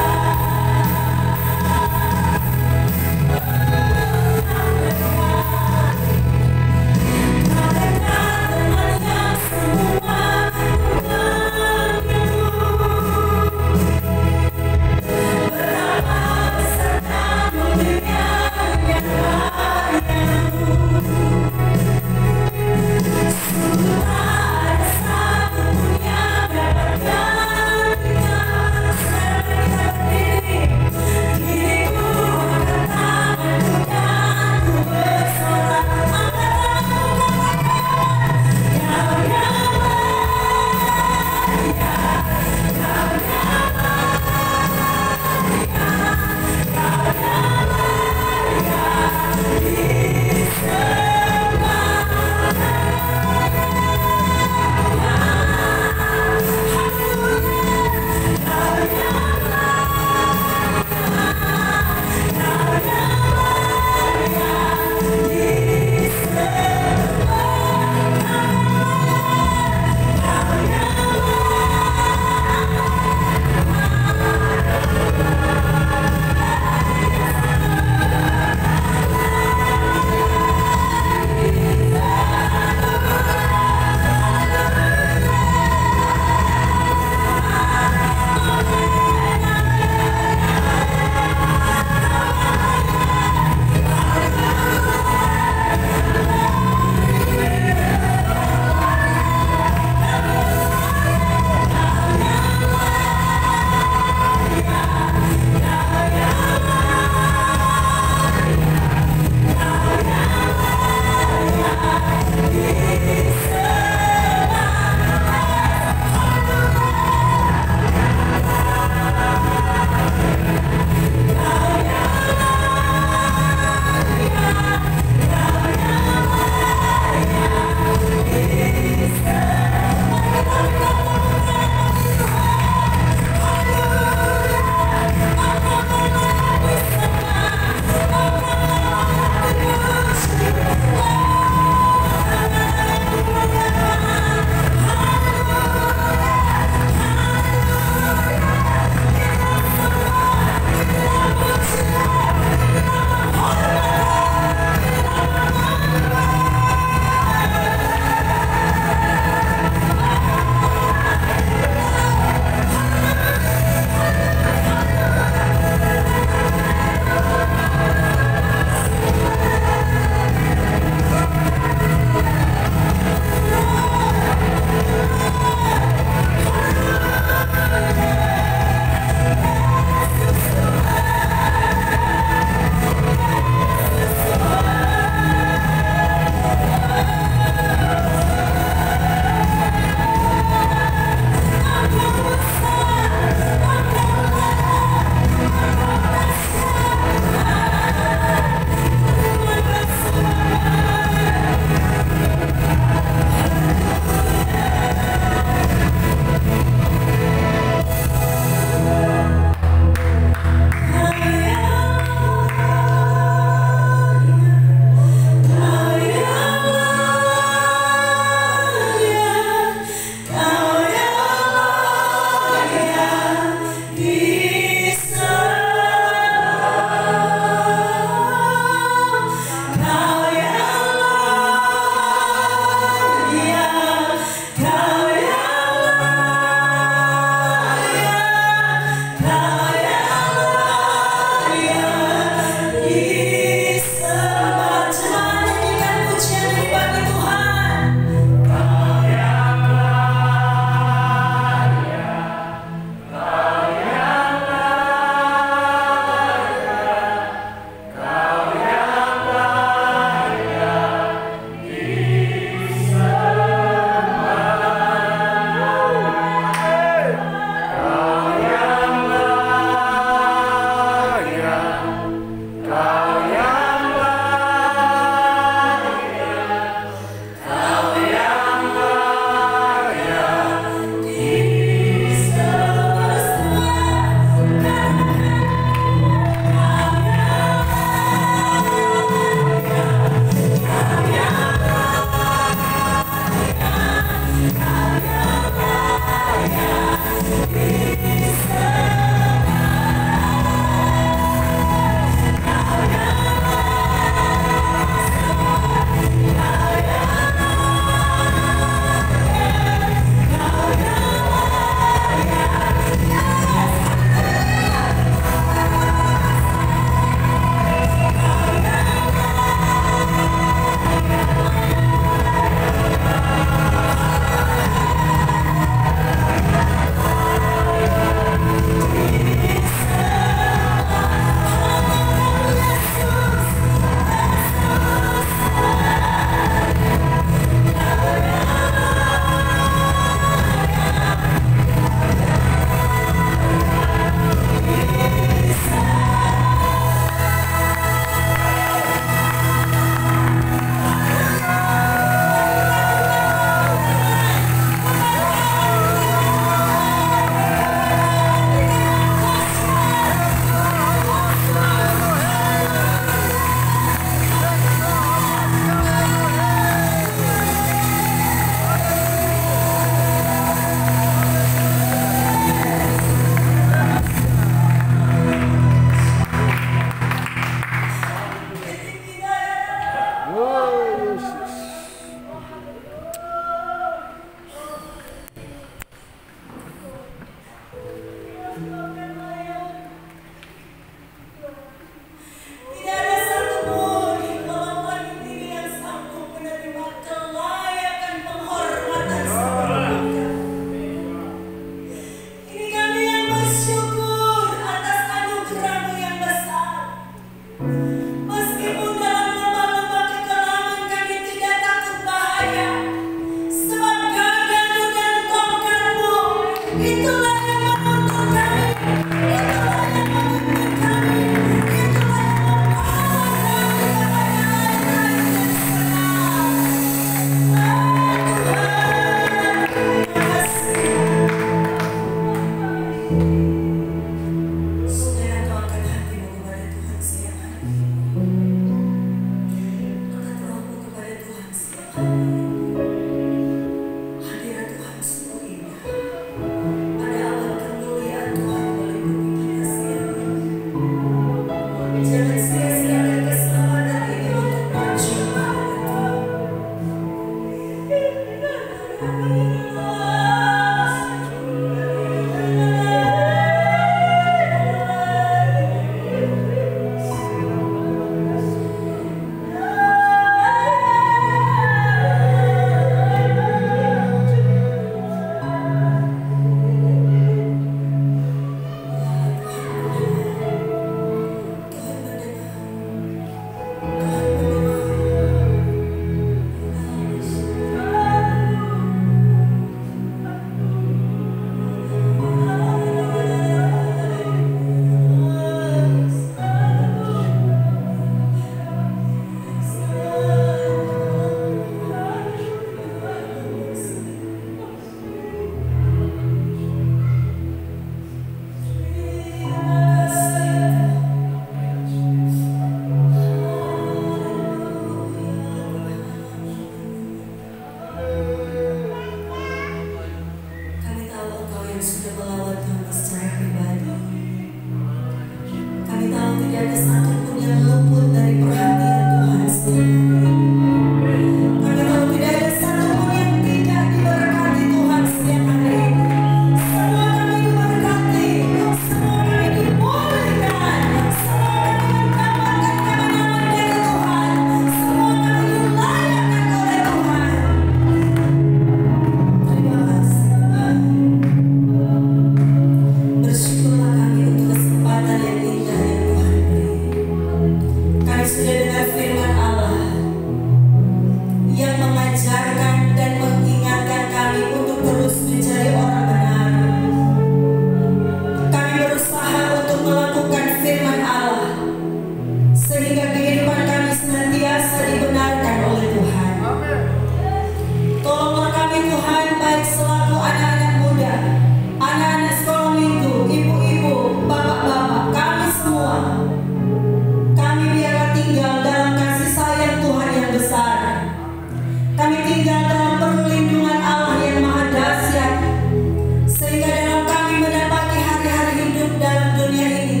hidup dalam dunia ini.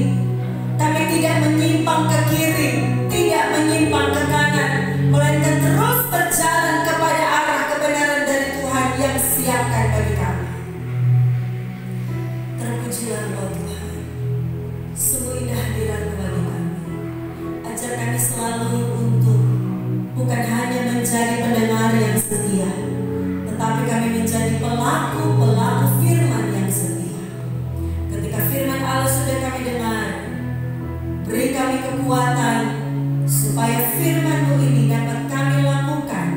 Kami tidak menyimpang ke kiri, tidak menyimpang ke kanan, melainkan terus berjalan kepada arah kebenaran dari Tuhan yang siapkan bagi kami. Terpujilah Engkau Tuhan, sungguh indah hadirat-Mu bagi kami. Ajar kami selalu untuk bukan hanya menjadi pendengar yang setia, tetapi kami menjadi pelaku-pelaku firman yang setia. Ketika firman Allah sudah kami dengar, beri kami kekuatan supaya firman-Mu ini dapat kami lakukan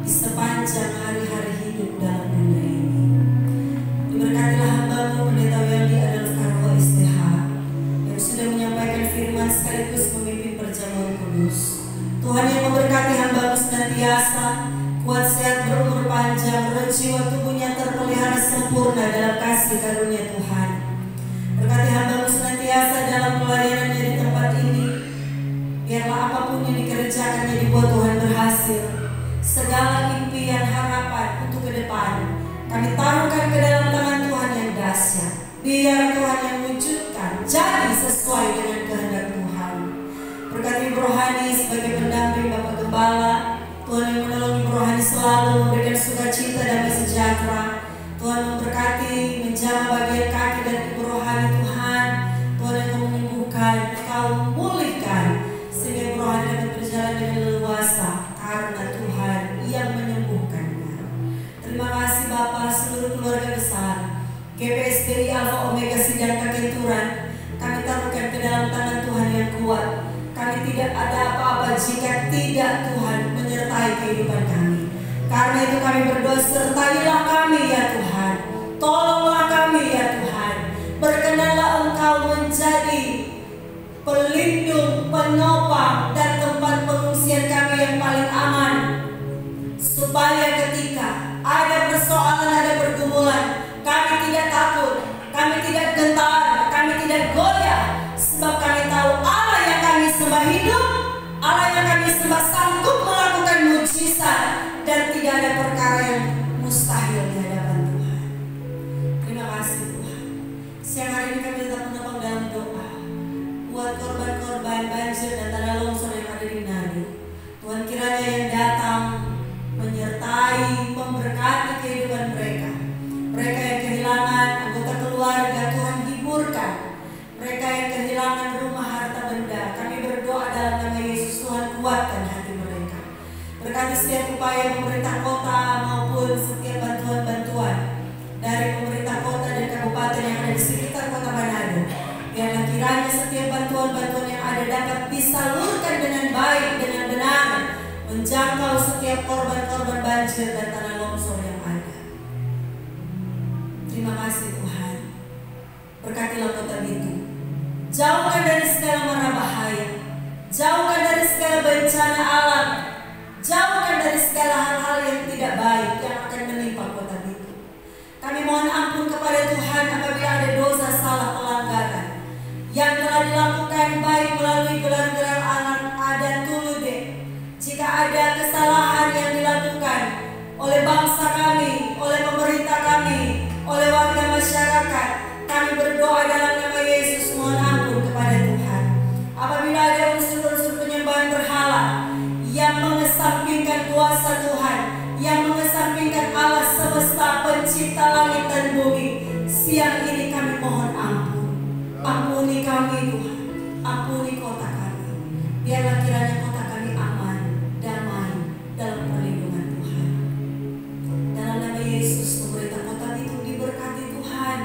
di sepanjang hari-hari hidup dalam dunia ini. Diberkatilah hamba-Mu Pendeta Weldy Adolf Karwo STH yang sudah menyampaikan firman sekaligus memimpin perjamuan kudus. Tuhan yang memberkati hamba-Mu senantiasa kuat, sehat, berumur panjang, roh jiwa tubuhnya terpelihara sempurna dalam kasih karunia Tuhan. Berkati hamba-Mu senantiasa dalam pelayanannya di tempat ini. Biarlah apapun yang dikerjakannya dibuat Tuhan berhasil. Segala impian harapan untuk ke depan kami taruhkan ke dalam tangan Tuhan yang dahsyat. Biar Tuhan yang wujudkan jadi sesuai dengan kehendak Tuhan. Berkati Ibu Rohani sebagai pendamping Bapak Gembala. Tuhan yang menolong Ibu Rohani selalu memberikan sukacita damai sejahtera. Tuhan memberkati, menjamah bagian kaki dan Ibu Rohani Tuhan. Tuhan yang menyembuhkan, Engkau memulihkan, sehingga Ibu Rohani dapat berjalan dengan leluasa karena Tuhan yang menyembuhkannya. Terima kasih Bapak, seluruh keluarga besar GPSDI Alpha Omega Sidang Kakenturan. Kami taruhkan ke dalam tangan Tuhan yang kuat. Kami tidak ada apa-apa jika tidak Tuhan menyertai kehidupan kami. Karena itu kami berdoa, sertailah kami ya Tuhan. Tolonglah kami ya Tuhan. Berkenanlah Engkau menjadi pelindung, penopang, dan tempat pengungsian kami yang paling aman. Supaya ketika ada persoalan, ada pergumulan, kami tidak takut, kami tidak gentar, kami tidak goyah. Sebab kami tahu Allah yang kami sembah hidup, Allah yang kami sembah sanggup melakukan mujizat, dan tidak ada perkara yang mustahil di hadapan Tuhan. Terima kasih Tuhan. Siang hari ini kami tetap menopang dalam doa buat korban-korban banjir dan tanah longsor yang ada di Manado. Tuhan kiranya yang datang menyertai, memberkati kehidupan mereka. Mereka yang kehilangan anggota keluarga, Tuhan hiburkan. Mereka yang kehilangan rumah, harta benda, kami berdoa dalam nama Yesus, Tuhan kuatkan hati mereka. Berkati setiap upaya pemerintah kota maupun setiap bantuan-bantuan dari pemerintah kota dan kabupaten yang ada di sekitar kota Manado. Biarlah kiranya setiap bantuan-bantuan yang ada dapat disalurkan dengan baik, dengan benar, menjangkau setiap korban-korban banjir dan tanah longsor yang ada. Terima kasih Tuhan. Berkatilah kota Bitung. Jauhkan dari segala mara bahaya, jauhkan dari segala bencana alam, jauhkan dari segala hal-hal yang tidak baik yang akan menimpa kota Bitung. Kami mohon ampun kepada Tuhan apabila ada dosa, salah, pelanggaran yang telah dilakukan baik melalui gelar-gelar adat Tulude. Jika ada kesalahan yang dilakukan oleh bangsa kami, oleh pemerintah kami, oleh warga masyarakat, kami berdoa dalam nama Yesus, mohon ampun kepada Tuhan. Apabila ada unsur-unsur penyembahan berhala yang mengesampingkan kuasa Tuhan, yang mengesampingkan Allah semesta pencipta langit dan bumi, siang ini kami mohon ampun. Ampuni kami Tuhan, ampuni kota kami. Biarlah kiranya kota kami aman, damai dalam perlindungan Tuhan. Dalam nama Yesus, pemerintah kota itu diberkati Tuhan.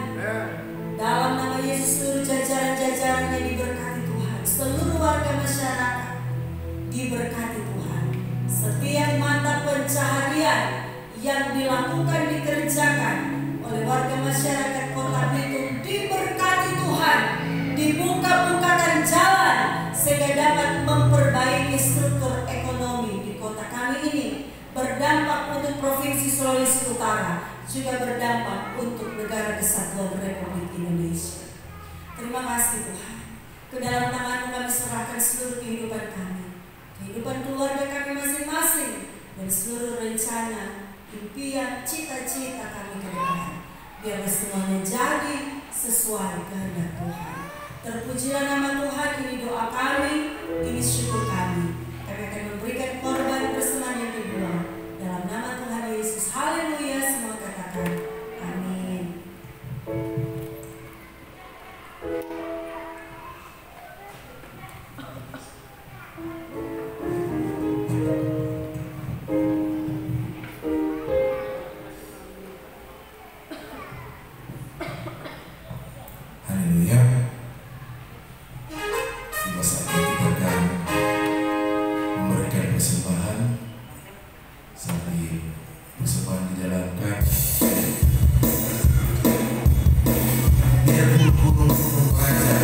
Dalam nama Yesus, seluruh jajaran-jajarannya diberkati Tuhan. Seluruh warga masyarakat diberkati Tuhan. Setiap mata pencaharian yang dilakukan, dikerjakan oleh warga masyarakat kota Bitung diberkati Tuhan. Dibuka-bukakan jalan sehingga dapat memperbaiki struktur ekonomi di kota kami ini. Berdampak untuk Provinsi Sulawesi Utara, juga berdampak untuk Negara Kesatuan Republik Indonesia. Terima kasih Tuhan. Ke dalam tangan-Mu kami serahkan seluruh kehidupan kami, kehidupan keluarga kami masing-masing, dan seluruh rencana, impian, cita-cita kami ke depan. Biarlah semuanya jadi sesuai kehendak Tuhan. Terpujilah nama Tuhan, ini doa kami, ini syukur kami. Kami akan memberikan korban persembahan yang kedua. Dalam nama Tuhan Yesus, haleluya, semua katakan amin. Haleluya. Tiba saatnya kita akan memberikan persembahan. Sambil persembahan dijalankan, tidak buru-buru aja.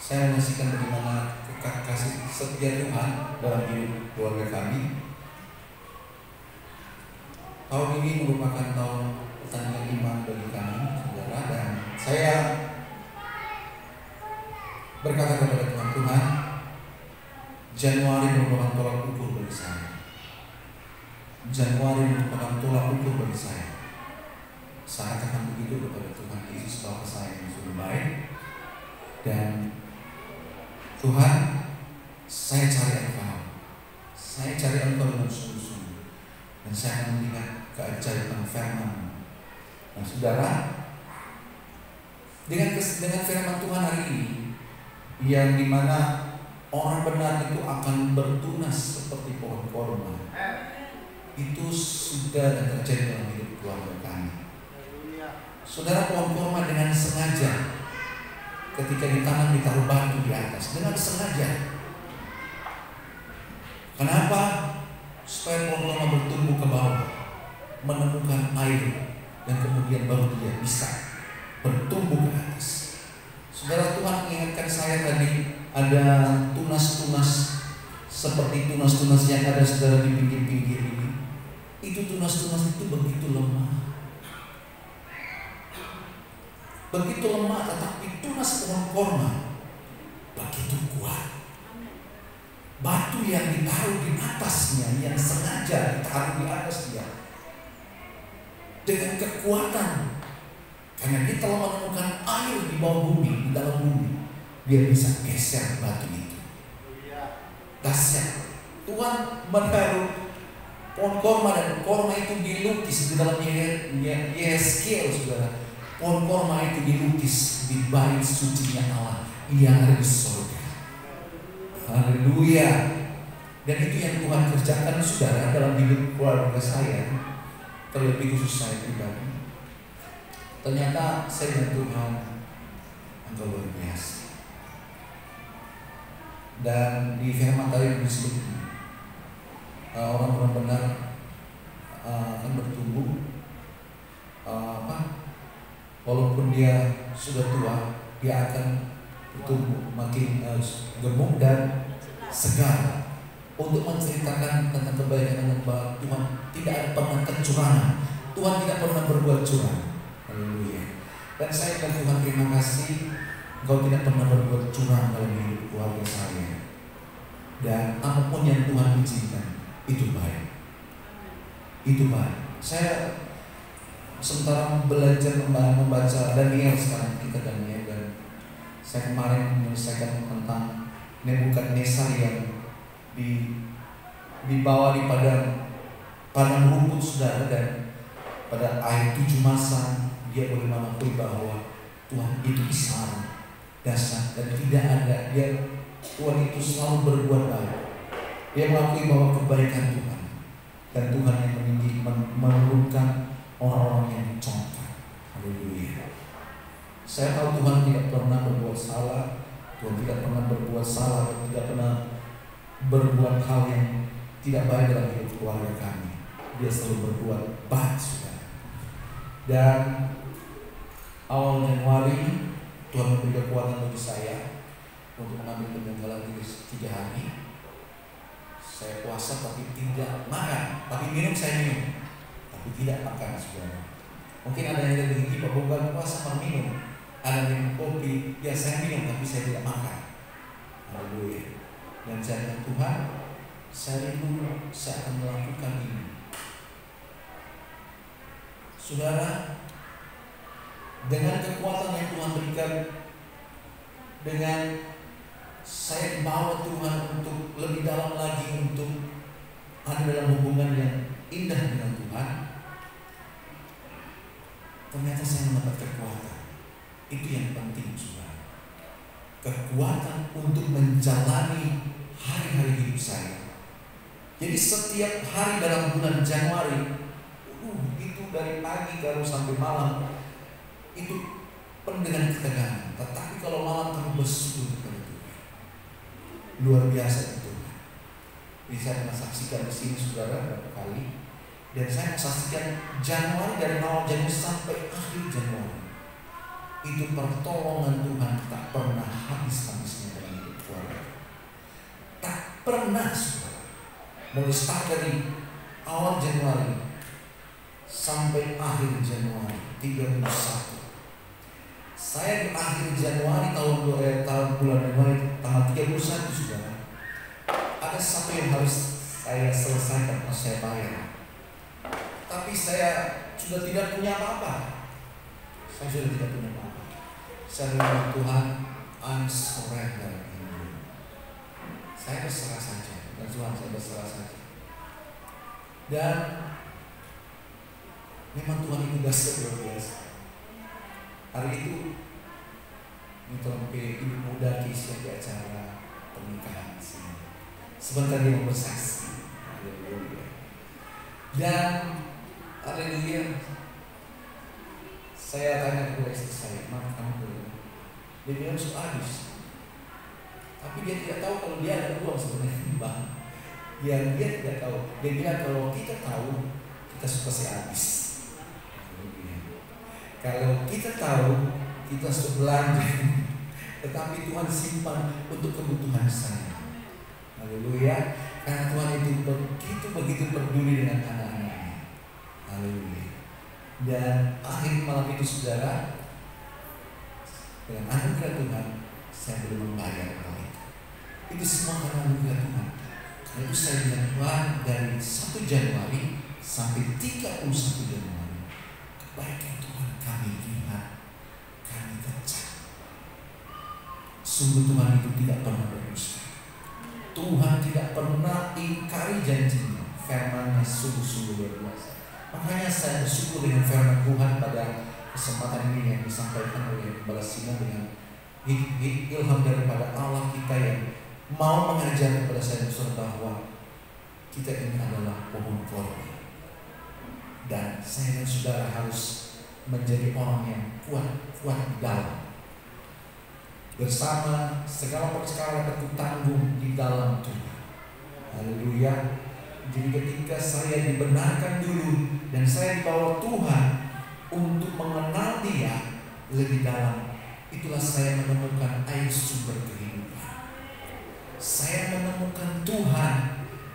Saya menyaksikan bagaimana kasih setia Tuhan dalam hidup keluarga kami. Tahun ini merupakan tahun pertandingan iman bagi kami, saudara, dan saya berkata kepada Tuhan, Januari merupakan tolak ukur bagi saya. Januari merupakan tolak ukur bagi saya. Saya katakan begitu kepada Tuhan Yesus bahwa saya yang sudah baik, dan Tuhan, saya cari Engkau. Saya cari Engkau dengan sungguh-sungguh, dan saya akan melihat keajaiban firman. Nah, saudara, dengan firman Tuhan hari ini, yang dimana orang benar itu akan bertunas seperti pohon korma, itu sudah terjadi dalam hidup keluarga kami. Saudara, pohon korma dengan sengaja ketika ditanam ditaruh batu di atas, dengan sengaja. Kenapa? Supaya pohon korma bertumbuh ke bawah, menemukan air, dan kemudian baru dia bisa bertumbuh ke atas. Saudara, Tuhan mengingatkan saya tadi ada tunas-tunas seperti tunas-tunas yang ada saudara di pinggir-pinggir ini. Itu tunas-tunas itu begitu lemah. Begitu lemah, tetapi tunas pohon korma begitu kuat. Batu yang ditaruh di atasnya, yang sengaja ditaruh di atasnya dengan kekuatan, karena dia telah menemukan air di bawah bumi, di dalam bumi, dia bisa geser batu itu. Dahsyat. Tuhan menaruh pohon korma, dan korma itu dilukis di dalam Yeskiel, saudara. Pohon korma itu dilukis di bait sucinya Allah yang ada di surga. Haleluya. Dan itu yang Tuhan kerjakan, saudara, dalam hidup keluarga saya, terlebih khusus saya pribadi. Ternyata saya dan Tuhan Engkau luar biasa. Dan di firman tadi disebut orang benar-benar akan bertumbuh, walaupun dia sudah tua, dia akan bertumbuh makin gemuk dan segar untuk menceritakan tentang kebaikan Tuhan. Tidak ada pernah kecurangan. Tuhan tidak pernah berbuat curang. Haleluya. Dan saya dan Tuhan terima kasih, Engkau tidak pernah berbuat curang dalam hidup keluarga saya. Dan apapun yang Tuhan izinkan itu baik. Itu baik. Saya sementara belajar membaca Daniel, sekarang kita Daniel, dan saya kemarin menyelesaikan tentang Nebukadnezar yang dibawa di padang rumput, saudara, dan pada akhir 7 masa dia boleh mengakui bahwa Tuhan itu besar, dahsyat, dan tidak ada Tuhan itu selalu berbuat baik. Dia mengakui bahwa kebaikan Tuhan, dan Tuhan yang menurunkan orang-orang yang dicontoh. Haleluya. Saya tahu Tuhan tidak pernah berbuat salah. Tuhan tidak pernah berbuat salah dan tidak pernah berbuat hal yang tidak baik dalam hidup keluarga kami. Dia selalu berbuat baik, saudara. Dan awal Januari Tuhan memberi kekuatan bagi saya untuk mengambil pembengkalan 3 hari. Saya puasa tapi tidak makan, tapi minum saya minum, tapi tidak makan, saudara. Mungkin ada yang lebih tinggi, bukan puasa malah minum. Ada minum kopi, ya saya minum tapi saya tidak makan. Haleluya. Dan saya bilang, Tuhan, saya rindu saya akan melakukan ini. Saudara, dengan kekuatan yang Tuhan berikan, dengan saya dibawa Tuhan untuk lebih dalam lagi, untuk ada dalam hubungan yang indah dengan Tuhan, ternyata saya mendapat kekuatan. Itu yang penting, saudara. Kekuatan untuk menjalani hari-hari hidup saya. Jadi setiap hari dalam bulan Januari, itu dari pagi kalau sampai malam, itu penuh dengan ketegangan. Tetapi kalau malam kamu bersyukur kepada Tuhan, luar biasa itu. Jadi saya pernah saksikan di sini, saudara, beberapa kali. Dan saya saksikan Januari, dari awal Januari sampai akhir Januari, itu pertolongan Tuhan tak pernah habis-habisnya dalam hidup keluarga. Tak pernah, saudara. Mulai start dari awal Januari sampai akhir Januari 31. Saya di akhir Januari tahun bulan Januari tanggal 31, saudara, ada satu yang harus saya selesaikan, harus saya bayar. Tapi saya sudah tidak punya apa-apa. Saya sudah tidak punya apa-apa. Saya bilang, Tuhan, I'm surrender. Saya berserah saja. Dan Tuhan, saya berserah saja. Dan memang Tuhan itu dahsyat luar biasa. Hari itu sampai ibu muda kisah di acara pernikahan di sini. Sebentar dia mau bersaksi. Haleluya. Dan haleluya, saya tanya kepada istri saya, "Mak, kamu berapa?" Dia bilang sudah habis. Tapi dia tidak tahu kalau dia ada uang sebenarnya di bank. Dia tidak tahu. Dia bilang kalau kita tahu, kita pasti habis. Kalau kita tahu, kita sudah belanja. Tetapi Tuhan simpan untuk kebutuhan saya. Haleluya. Karena Tuhan itu begitu peduli dengan anak-anaknya. Haleluya. Dan akhir malam itu, saudara, dengan anugerah Tuhan, saya belum membayar mereka. Itu semua karena anugerah Tuhan. Karena itu saya bilang, Tuhan, dari 1 Januari sampai 31 Januari, kebaikan Tuhan kami lihat, kami kecap. Sungguh Tuhan itu tidak pernah berdusta. Tuhan tidak pernah ingkari janjinya. Firman-Nya sungguh-sungguh luar biasa. Makanya saya bersyukur dengan firman Tuhan pada kesempatan ini yang disampaikan oleh Gembala Simon dengan ilham daripada Allah kita yang mau mengajar kepada saya bahwa kita ini adalah pohon korban. Dan saya dan saudara harus menjadi orang yang kuat di dalam. Bersama segala perkara aku tanggung di dalam Tuhan. Haleluya. Jadi ketika saya dibenarkan dulu dan saya dibawa Tuhan untuk mengenal Dia lebih dalam, itulah saya menemukan air sumber kehidupan. Saya menemukan Tuhan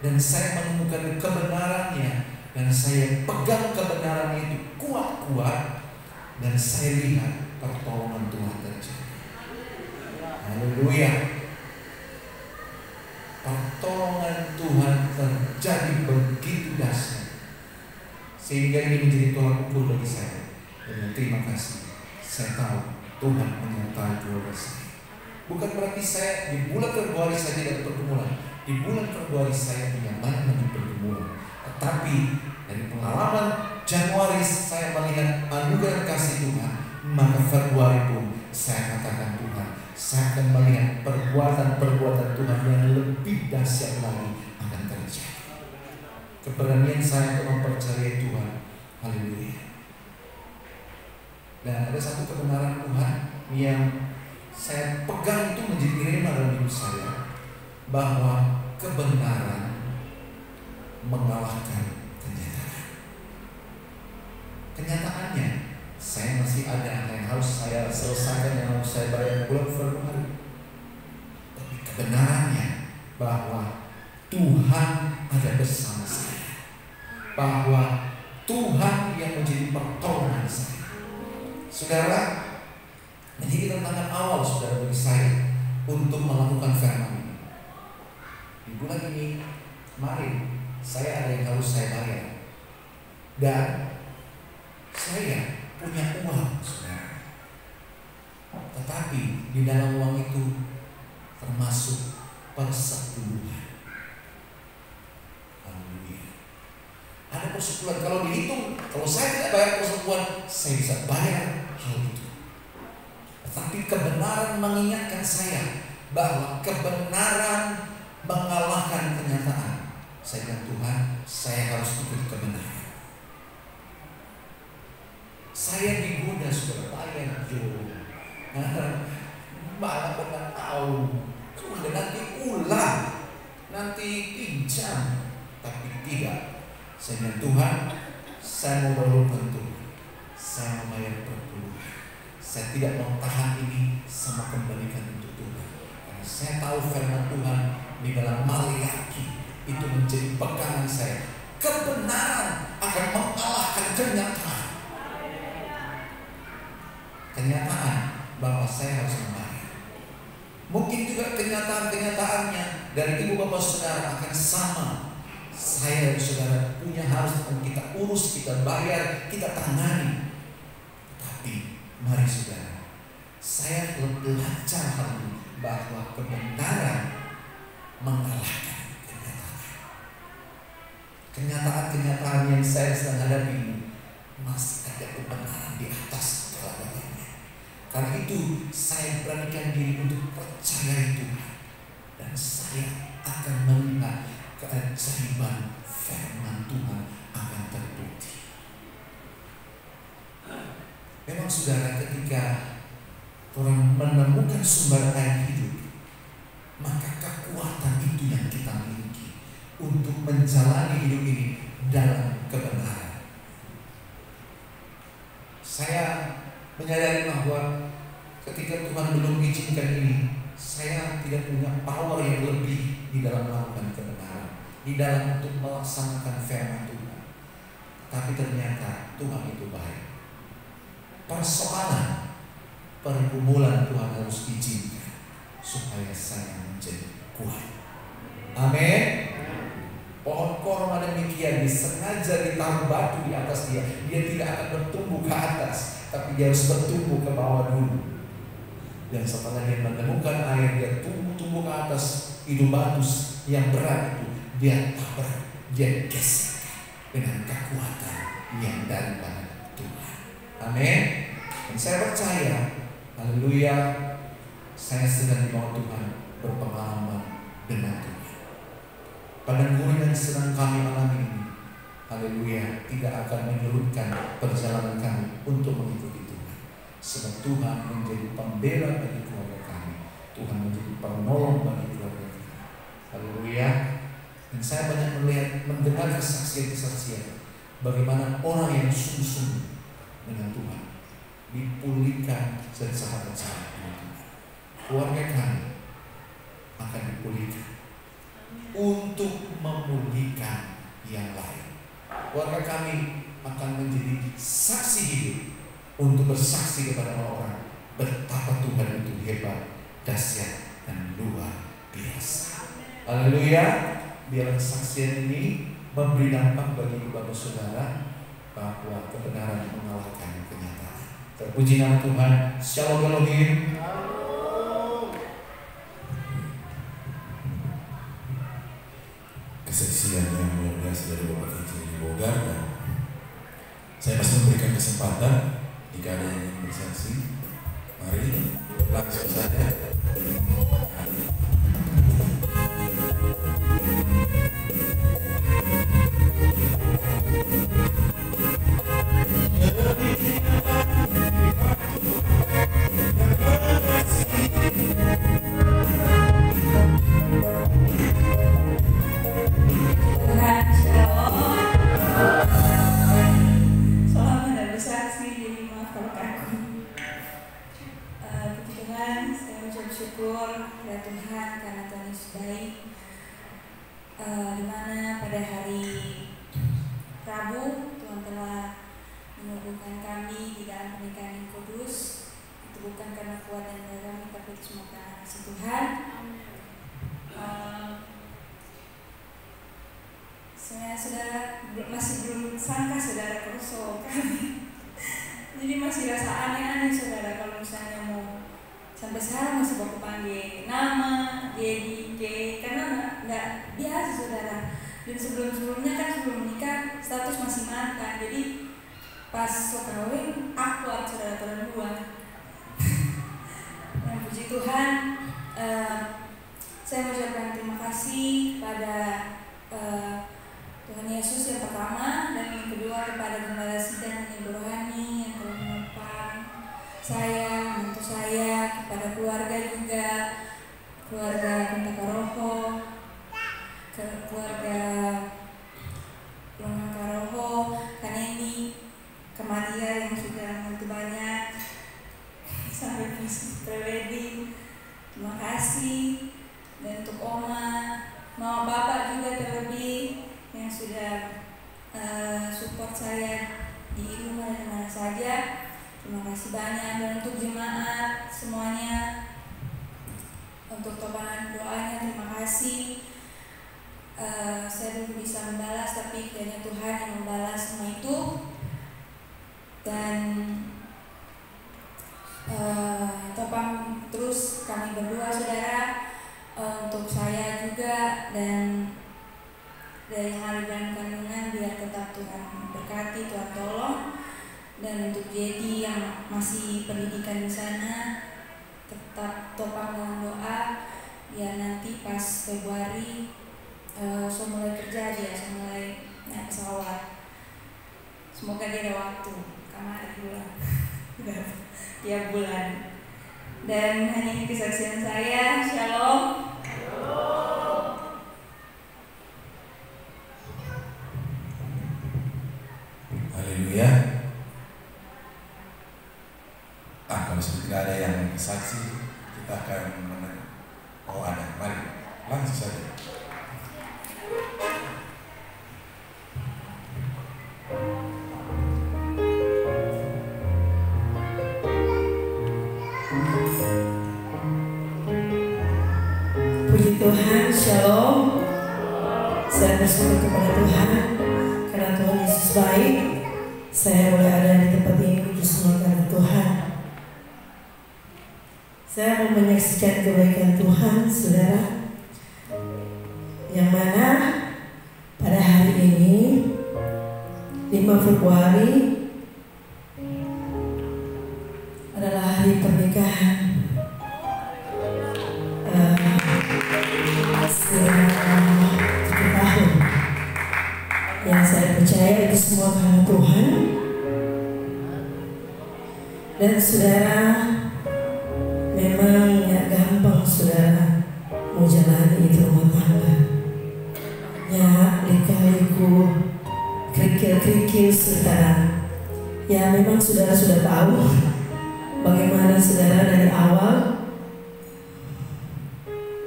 dan saya menemukan kebenarannya, dan saya pegang kebenaran itu kuat-kuat, dan saya lihat pertolongan Tuhan terjadi. Haleluya. Pertolongan Tuhan terjadi begitu dahsyat, sehingga ini menjadi tolak ukur bagi saya. Dan terima kasih, saya tahu Tuhan menyertai keluarga saya. Bukan berarti saya di bulan Februari saya tidak pergumulan. Di bulan Februari saya punya banyak lagi pergumulan. Tetapi dari pengalaman Januari saya melihat anugerah kasih Tuhan, maka Februari pun saya katakan Tuhan, saya akan melihat perbuatan-perbuatan Tuhan yang lebih dahsyat lagi akan terjadi. Keberanian saya untuk mempercayai Tuhan. Haleluya. Dan ada satu kebenaran Tuhan yang saya pegang itu menjadi rema dalam hidup saya, bahwa kebenaran mengalahkan kenyataan. Kenyataannya saya masih ada yang harus saya selesaikan, yang harus saya bayar bulan Februari. Tapi kebenarannya bahwa Tuhan ada bersama saya, bahwa Tuhan yang menjadi pertolongan saya. Saudara, menjadi tantangan awal saudara bagi saya untuk melakukan firman ini. Di bulan ini kemarin saya ada yang harus saya bayar, dan saya punya uang, saudara. Tetapi di dalam uang itu termasuk persepuluhan. Haleluya. Ada persepuluhan. Kalau dihitung, kalau saya tidak bayar persepuluhan, saya bisa bayar hal itu. Tetapi kebenaran mengingatkan saya bahwa kebenaran mengalahkan kenyataan. Saya bilang, Tuhan, saya harus ikut kebenaran. Saya digoda sudah bayar malah pernah tahu, kemudian nanti ulang, nanti pinjam, tapi tidak. Saya bilang, Tuhan, saya mau berhubungan Tuhan, saya mau bayar perpuluhan. Saya tidak mau tahan ini, sama kembalikan untuk Tuhan. Karena saya tahu firman Tuhan di dalam Maliaki itu menjadi pegangan saya. Kebenaran akan mengalahkan kenyataan. Kenyataan bahwa saya harus membayar. Mungkin juga kenyataan-kenyataannya dari ibu bapak saudara akan sama. Saya dan saudara punya harus kita urus, kita bayar, kita tangani. Tapi mari saudara, saya belajar hal ini, bahwa kebenaran mengalahkan kenyataan-kenyataan yang saya sedang hadapi ini. Masih ada kebenaran di atas segala-galanya. Karena itu saya beranikan diri untuk percaya Tuhan, dan saya akan melihat keajaiban firman Tuhan akan terbukti. Memang saudara, ketika orang menemukan sumber air hidup, maka kekuatan itu yang kita miliki untuk menjalani hidup ini dalam kebenaran. Saya menyadari bahwa ketika Tuhan belum izinkan ini, saya tidak punya power yang lebih di dalam melakukan kebenaran, di dalam untuk melaksanakan firman Tuhan. Tapi ternyata Tuhan itu baik. Persoalan pergumulan Tuhan harus izinkan. supaya saya menjadi kuat. Amin. Pohon korma demikian, disengaja ditaruh batu di atas dia. Dia tidak akan bertumbuh ke atas, tapi dia harus bertumbuh ke bawah dulu. Dan setelah dia menemukan air, dia tumbuh ke atas. Itu batu yang berat itu dia tabrak, dia gesek dengan kekuatan yang daripada Tuhan. Amin. Dan saya percaya, haleluya, saya sedang dibawa Tuhan berpengalaman dengan Tuhan. Padang gurun yang sedang kami alami ini, haleluya, tidak akan menyurutkan perjalanan kami untuk mengikuti Tuhan. Sebab Tuhan menjadi pembela bagi keluarga kami, Tuhan menjadi penolong bagi keluarga kami. Haleluya. Dan saya banyak melihat, mendengar kesaksian-kesaksian bagaimana orang yang sungguh-sungguh dengan Tuhan dipulihkan dari sahabat-sahabat Tuhan. Keluarga kami akan dipulihkan untuk memulihkan yang lain. Keluarga kami akan menjadi saksi hidup untuk bersaksi kepada orang-orang betapa Tuhan itu hebat, dahsyat, dan luar biasa. Haleluya. Biar kesaksian ini memberi dampak bagi bapak saudara bahwa kebenaran mengalahkan kenyataan. Terpuji nama Tuhan. Shalom Elohim. Kesaksian yang luar biasa dari Bapak Insinyur Bogar, dan saya masih memberikan kesempatan jika ada yang ingin bersaksi, mari langsung saja. Dimana pada hari Rabu Tuhan telah menyembuhkan kami di dalam pernikahan yang kudus. Itu bukan karena kuat dan kami, tapi itu semua karena kasih Tuhan. Saya saudara masih belum sangka saudara kerso kami. Jadi masih rasa aneh-aneh saudara kalau misalnya mau sampai sekarang masih baku panggil nama Dedi, karena nggak biasa saudara. Dan sebelumnya kan sebelum menikah status masih mantan, jadi pas kawin akuat saudara berdua. Dan puji Tuhan, saya mengucapkan terima kasih pada Tuhan Yesus yang pertama, dan yang kedua kepada Gembala Sidang yang Rohani yang telah menopang saya, mentu saya, kepada keluarga juga, keluarga Kunta Karoho, keluarga Longan Karoho, Kaneni, Kamalia yang sudah begitu banyak, sampai pre-wedding. Terima kasih. Dan untuk mama bapak juga terlebih yang sudah support saya di rumah dan mana saja. Terima kasih banyak. Dan untuk jemaat semuanya, untuk topangan doanya terima kasih. Saya belum bisa membalas, tapi kiranya Tuhan yang membalas semua itu. Dan topang terus kami berdua saudara, untuk saya juga dan dari yang ada dalam kandungan, biar tetap Tuhan berkati, Tuhan tolong. Dan untuk Jadi yang masih pendidikan di sana, tetap topang dalam doa, biar nanti pas Februari saya mulai kerja dia, saya mulai naik pesawat. Semoga dia ada waktu, karena ada bulan tiap bulan. Dan hanya ini kesaksian saya. Shalom. Haleluya. Kalau sudah ada yang saksi, kita akan menang. Oh ada, mari langsung saja. Puji Tuhan, Shalom. Saya bersyukur kepada Tuhan karena Tuhan Yesus baik. Saya boleh ada di tempat ini justru karena Tuhan. Saya mau menyaksikan kebaikan Tuhan, saudara, yang mana pada hari ini 5 Februari adalah hari pernikahan selama 7 tahun. Yang saya percaya itu semua karena Tuhan. Dan saudara, memang gak gampang saudara mau jalani itu rumah tangga. Ya, lika-liku, kerikil-kerikil saudara. Ya, memang saudara sudah tahu bagaimana saudara dari awal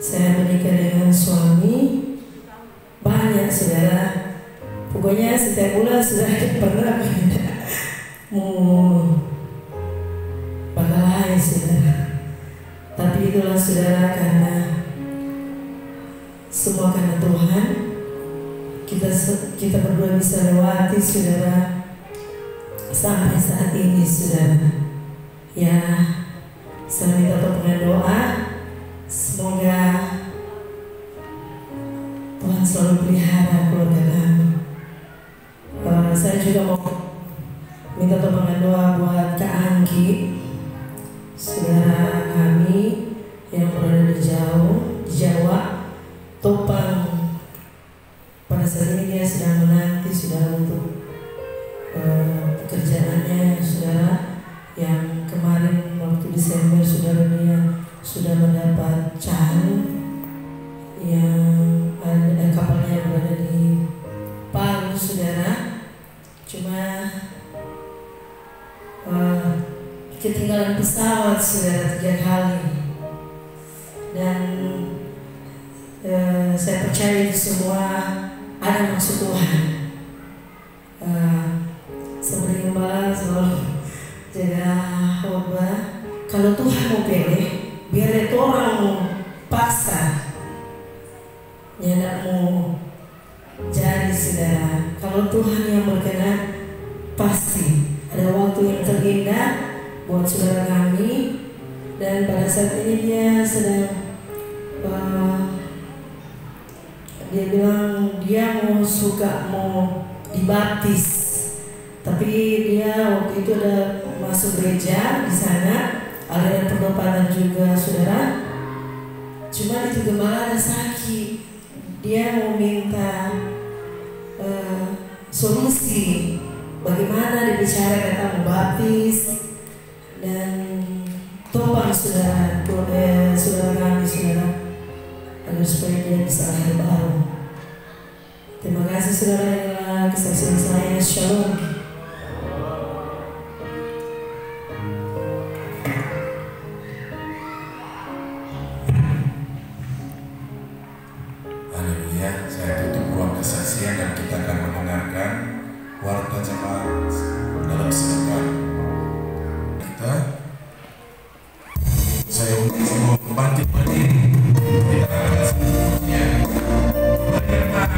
saya menikah dengan suami. Banyak saudara, pokoknya setiap bulan saudara pernah mau bakal saudara. Tapi itulah saudara, karena semua karena Tuhan, kita berdua bisa lewati saudara sampai saat ini saudara. Ya, saya minta dengan doa, semoga Tuhan selalu pelihara keluarga kami. Saya juga mau minta dengan doa buat Kak Anggi, saudara kami yang berada di Jawa, Topang. Pada saat ini dia sedang menanti saudara untuk pekerjaannya saudara, yang kemarin waktu Desember saudara dia sudah mendapat can yang ada kapalnya yang berada di Palu saudara. Cuma ketinggalan pesawat saudara 3 kali. Dan saya percaya itu semua ada maksud Tuhan. Seperti gembala selalu jaga khotbah, kalau Tuhan mau pilih, biar itu orang mau paksa, ya tidak mau jadi saudara. Kalau Tuhan yang berkenan, pasti ada waktu yang terindah buat saudara kami. Dan pada saat ini dia sedang dia bilang dia mau dibaptis, tapi dia waktu itu ada masuk gereja di sana, aliran pertobatan juga saudara. Cuma itu gembala ada sakit, dia mau minta solusi bagaimana dia bicara kata mau baptis dan topang saudara, saudara kami saudara, agar supaya dia bisa lahir baru. Terima kasih saudara, inilah kesaksian saya. Shalom. Haleluya. Saya tutup ruang kesaksian dan kita akan mendengarkan warta jemaat dalam sebentar. Saya mau bangkit berdiri. Kita akan semuanya beriman.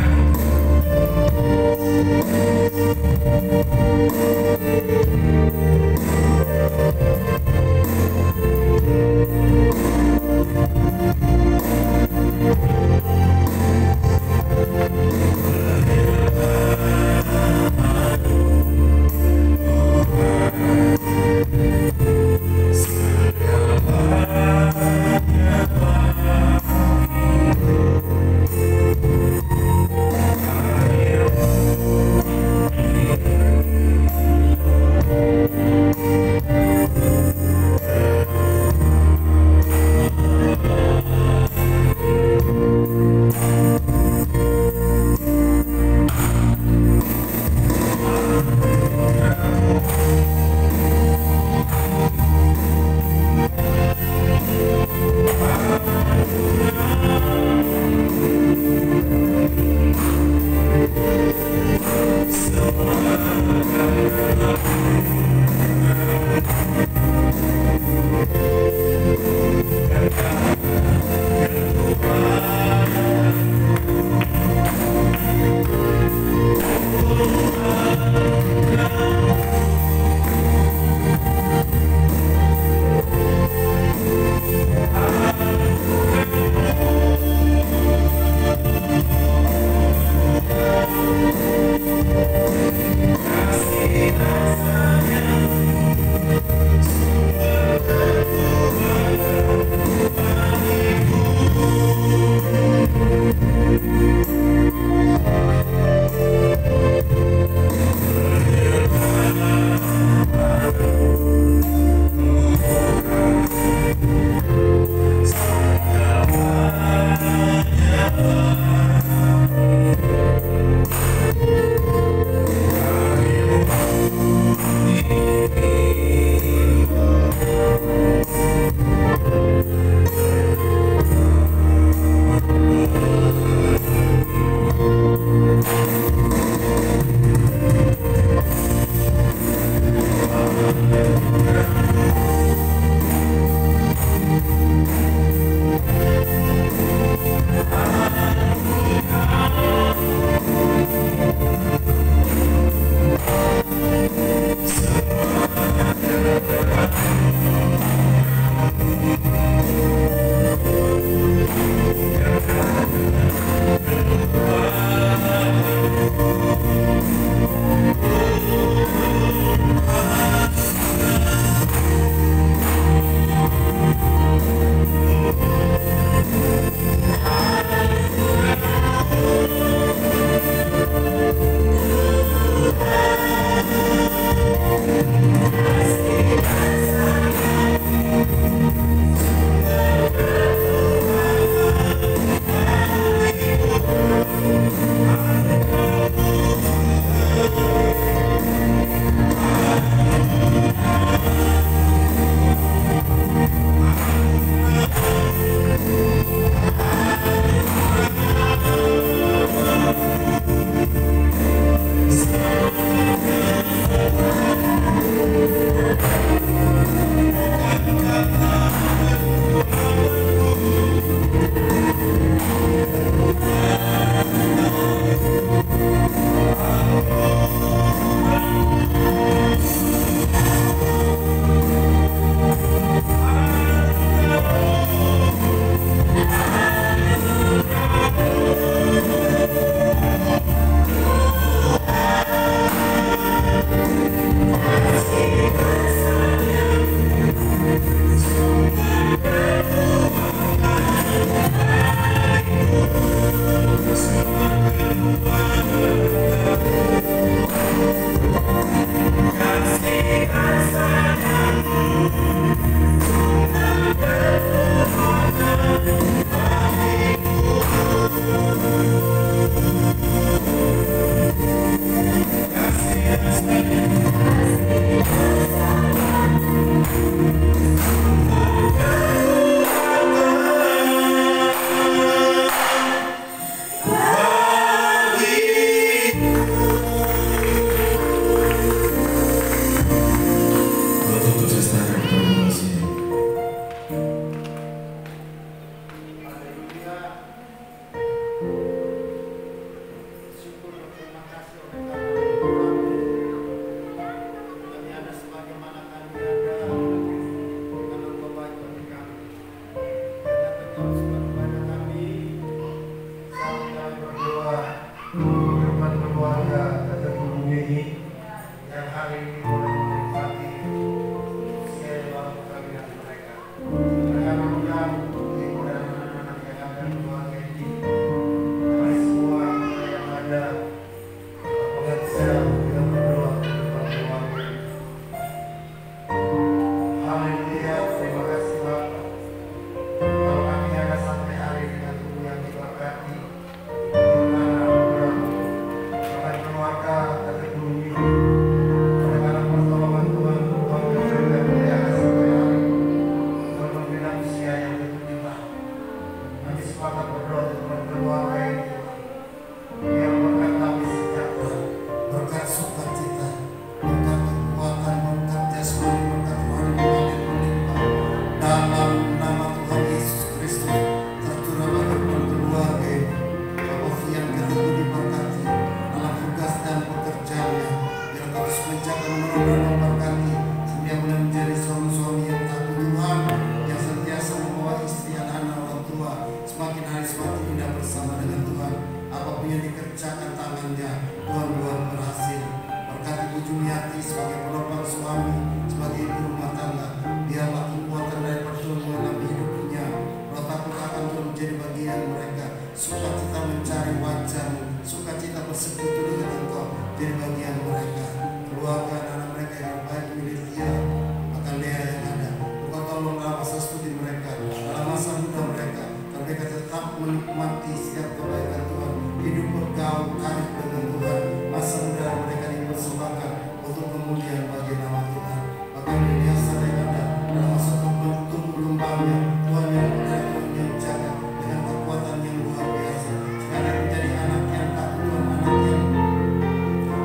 menikmati setiap kebaikan Tuhan, hidup bergaul karib dengan Tuhan, masa muda mereka dipersembahkan untuk kemuliaan bagi nama Tuhan. Bahkan di desa yang ada dalam masa tumbuh kembangnya Tuhan yang menjaga dengan kekuatan yang luar biasa, sehingga menjadi anak yang tak Tuhan, anak yang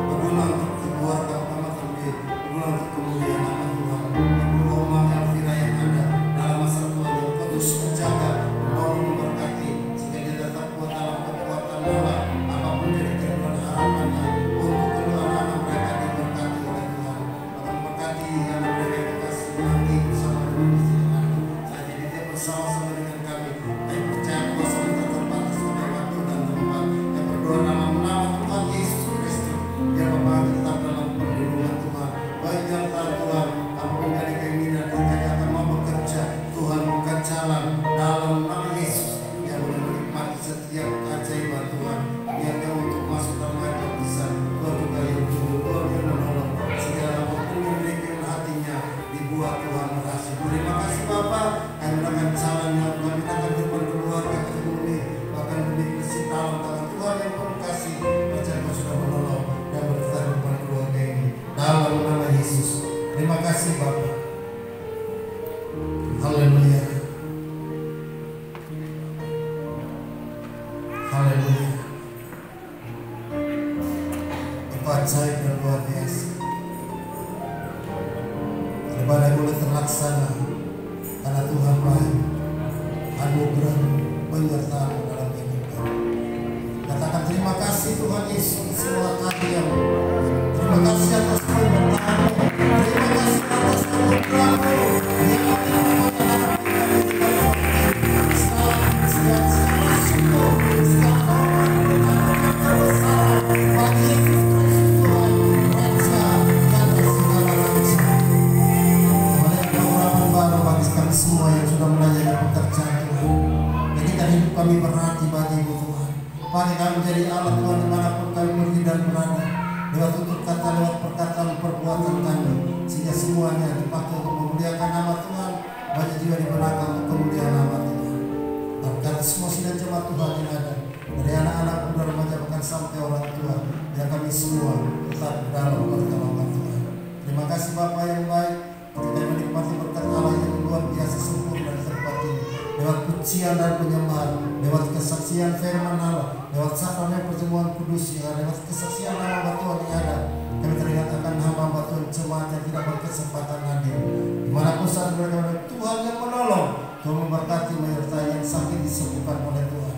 berguna untuk keluarga pertama terlebih, berguna untuk kemuliaan nama Tuhan. Ibu Oma Elvira yang ada dalam masa Tuhan yang terus menjaga, menolong, memberkati, sehingga dia tetap kuat dalam kekuatan Allah. Apapun jadi kerinduan harapannya untuk kedua anak mereka diberkati oleh Tuhan. Akan memberkati anak mereka yang dikasih nanti bersama dengan istrinya. Saat ini dia bersama-sama dengan kami. Kami percaya kuasa kita terbatas pada waktu dan tempat. Yang berdoa dalam nama Tuhan Yesus Kristus. Biar Bapa tetap dalam perlindungan Tuhan. Baik yang tahu Tuhan, apapun dari keinginan kita yang akan mau bekerja, Tuhan bukan jalan dalam nama Yesus yang boleh menikmati setiap keajaiban Tuhan. Niatnya untuk masuk dalam mereka bisa. Tuhan juga yang tunggu, Tuhan yang menolong. Segala apapun yang memiliki hatinya dibuat Tuhan berhasil. Terima kasih Bapa. Kami menekan jalannya, kami akan berbuat keluarga ketemu, bahkan demi kasih dalam tangan Tuhan yang penuh kasih. Percaya Kau sudah menolong dan bertahan depan keluarga ini. Dalam nama Yesus. Terima kasih Bapa. Haleluya. Haleluya. Engkau ajaib dan luar biasa. Ibadah boleh terlaksana karena Tuhan baik, anugerah menyertai dalam hidup kami. Katakan terima kasih Tuhan Yesus semua karyamu. Terima kasih atas pemberkatan-Mu. Terima kasih atas anugerah-Mu yang semua yang sudah melayani pekerjaan Tuhan. Jadikan hidup kami berarti bagi-Mu Tuhan. Mari kami menjadi alat Tuhan dimanapun kami pergi dan berada. Lewat tutur kata, lewat perkataan, perbuatan kami, sehingga semuanya dipakai untuk memuliakan nama Tuhan. Banyak juga dibenarkan untuk kemuliaan nama Tuhan. Dan semua sidang jemaat Tuhan yang ada, dari anak-anak, muda, remaja, bahkan sampai orang tua, yang kami semua tetap dalam pertolongan Tuhan. Terima kasih Bapa yang baik. Kita menikmati berkat Allah yang luar biasa sempurna di tempat ini. Lewat pujian dan penyembahan, lewat kesaksian firman Allah, lewat sakramnya pertemuan kudus yang ada, lewat kesaksian nama Tuhan yang ada. Kami teringat akan hamba Tuhan jemaat yang tidak berkesempatan hadir. Dimanapun saat mereka Tuhan yang menolong, Tuhan memberkati, menyertai yang sakit disembuhkan oleh Tuhan.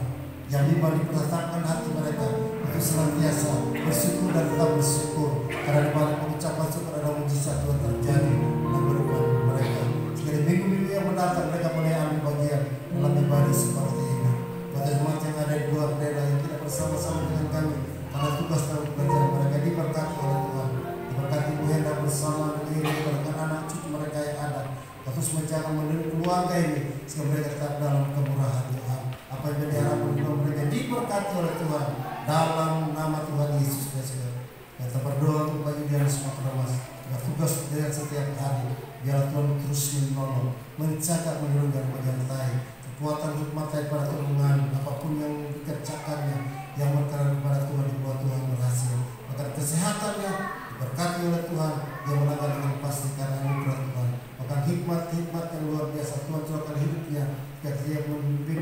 Yang bimbang diperhatikan hati mereka untuk senantiasa bersyukur dan tetap bersyukur, karena di balik pengucapan syukur ada mujizat Tuhan terjadi dalam kehidupan mereka. Sehingga di minggu-minggu yang mendatang mereka boleh ambil bagian dalam ibadah seperti ini. Pada jemaat yang ada di luar daerah yang tidak bersama-sama dengan kami karena tugas dan pekerjaan mereka diberkati oleh Tuhan. Diberkati Bu Henda bersama dengan anak cucu mereka yang ada. Terus menjaga melindungi keluarga ini sehingga mereka tetap dalam kemurahan Tuhan. Apa yang diharapkan mereka diberkati oleh Tuhan dalam nama Tuhan Yesus Kristus. Kita berdoa untuk bagi dia semua keras. Tugas dengan setiap hari. Biar Tuhan terus menolong, menjaga, melindungi dan menyertai. Kekuatan hikmat daripada Tuhan, apapun yang dikerjakannya, yang berkenan kepada Tuhan, dibuat Tuhan berhasil. Bahkan kesehatannya diberkati oleh Tuhan, yang menangkan dengan pasti karena anugerah Tuhan. Bahkan hikmat-hikmat yang luar biasa Tuhan curahkan hidupnya, ketika dia memimpin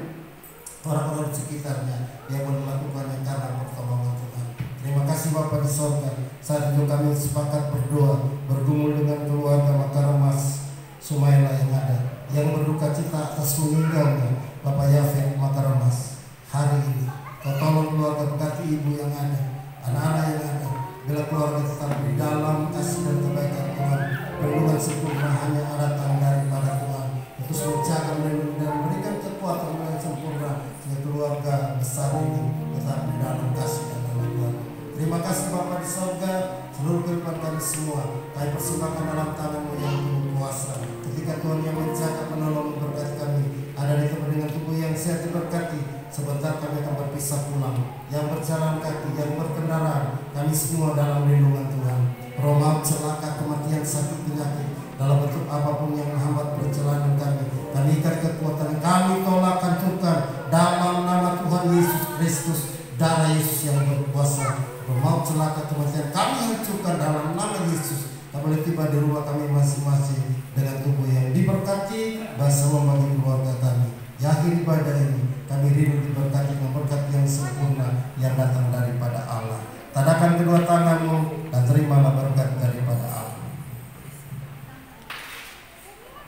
orang-orang di sekitarnya yang melakukannya karena pertolongan Tuhan. Terima kasih Bapa di sorga. Saat itu kami sepakat berdoa, bergumul dengan keluarga Makaramas Sumaila yang ada, yang berduka cita atas meninggalnya Bapak Yafet Makaramas. Hari ini Kau tolong keluarga, berkati ibu yang ada, anak-anak yang ada. Bila keluarga tetap di dalam kasih dan kebaikan Tuhan, perlindungan sempurna hanya datang daripada Tuhan. Terus menjaga, melindungi dan memberikan kekuatan yang sempurna sehingga keluarga besar ini tetap di dalam kasih dan dalam Tuhan. Terima kasih Bapa di surga, seluruh kehidupan kami semua kami persembahkan dalam tangan-Mu yang penuh kuasa. Ketika Tuhan yang menjaga, menolong, memberkati kami, ada di tempat dengan tubuh yang sehat diberkati. Sebentar kami akan berpisah pulang. Yang berjalan kaki, yang berkendaraan, kami semua dalam lindungan Tuhan. Roh maut, celaka, kematian, sakit, penyakit, dalam bentuk apapun yang menghambat perjalanan kami, kami ikat kekuatan, kami tolak hancurkan dalam nama Tuhan Yesus Kristus. Darah Yesus yang berkuasa, maut, celaka, kematian kami hancurkan dalam nama Yesus. Kami boleh tiba di rumah kami masing-masing dengan tubuh yang diberkati, bersama bagi keluarga kami. Di akhir ibadah ini kami rindu diberkati dengan berkat yang sempurna yang datang daripada Allah. Tadakan kedua tanganmu dan terimalah berkat daripada Allah.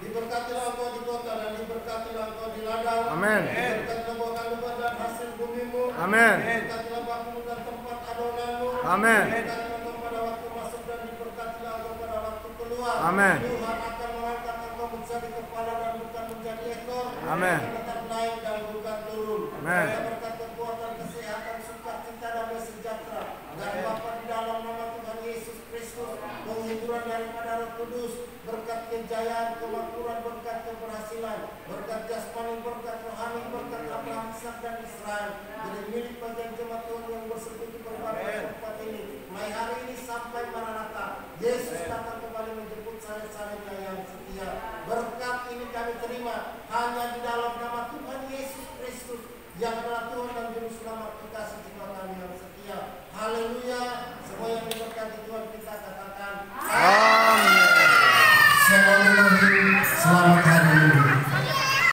Diberkatilah engkau di kota dan diberkatilah engkau di ladang. Amin. Diberkatilah buah dan hasil bumimu. Amin. Diberkatilah bakumu dan tempat adonanmu. Amin. Diberkatilah engkau pada waktu masuk dan diberkatilah engkau pada waktu keluar. Amin. Tuhan akan mengangkat engkau menjadi kepala dan bukan menjadi ekor. Amin. Tetap naik dan bukan turun. Amin. Berkat kekuatan, kesehatan, sukacita, damai sejahtera dari Bapa di dalam nama Tuhan Yesus Kristus, penghiburan daripada Roh Kudus, berkat kejayaan, kemakmuran, berkat keberhasilan, berkat jasmani, berkat rohani, berkat Abraham, Ishak dan Israel, jadi milik bagian jemaat Tuhan yang bersekutu berbakti tempat ini mulai hari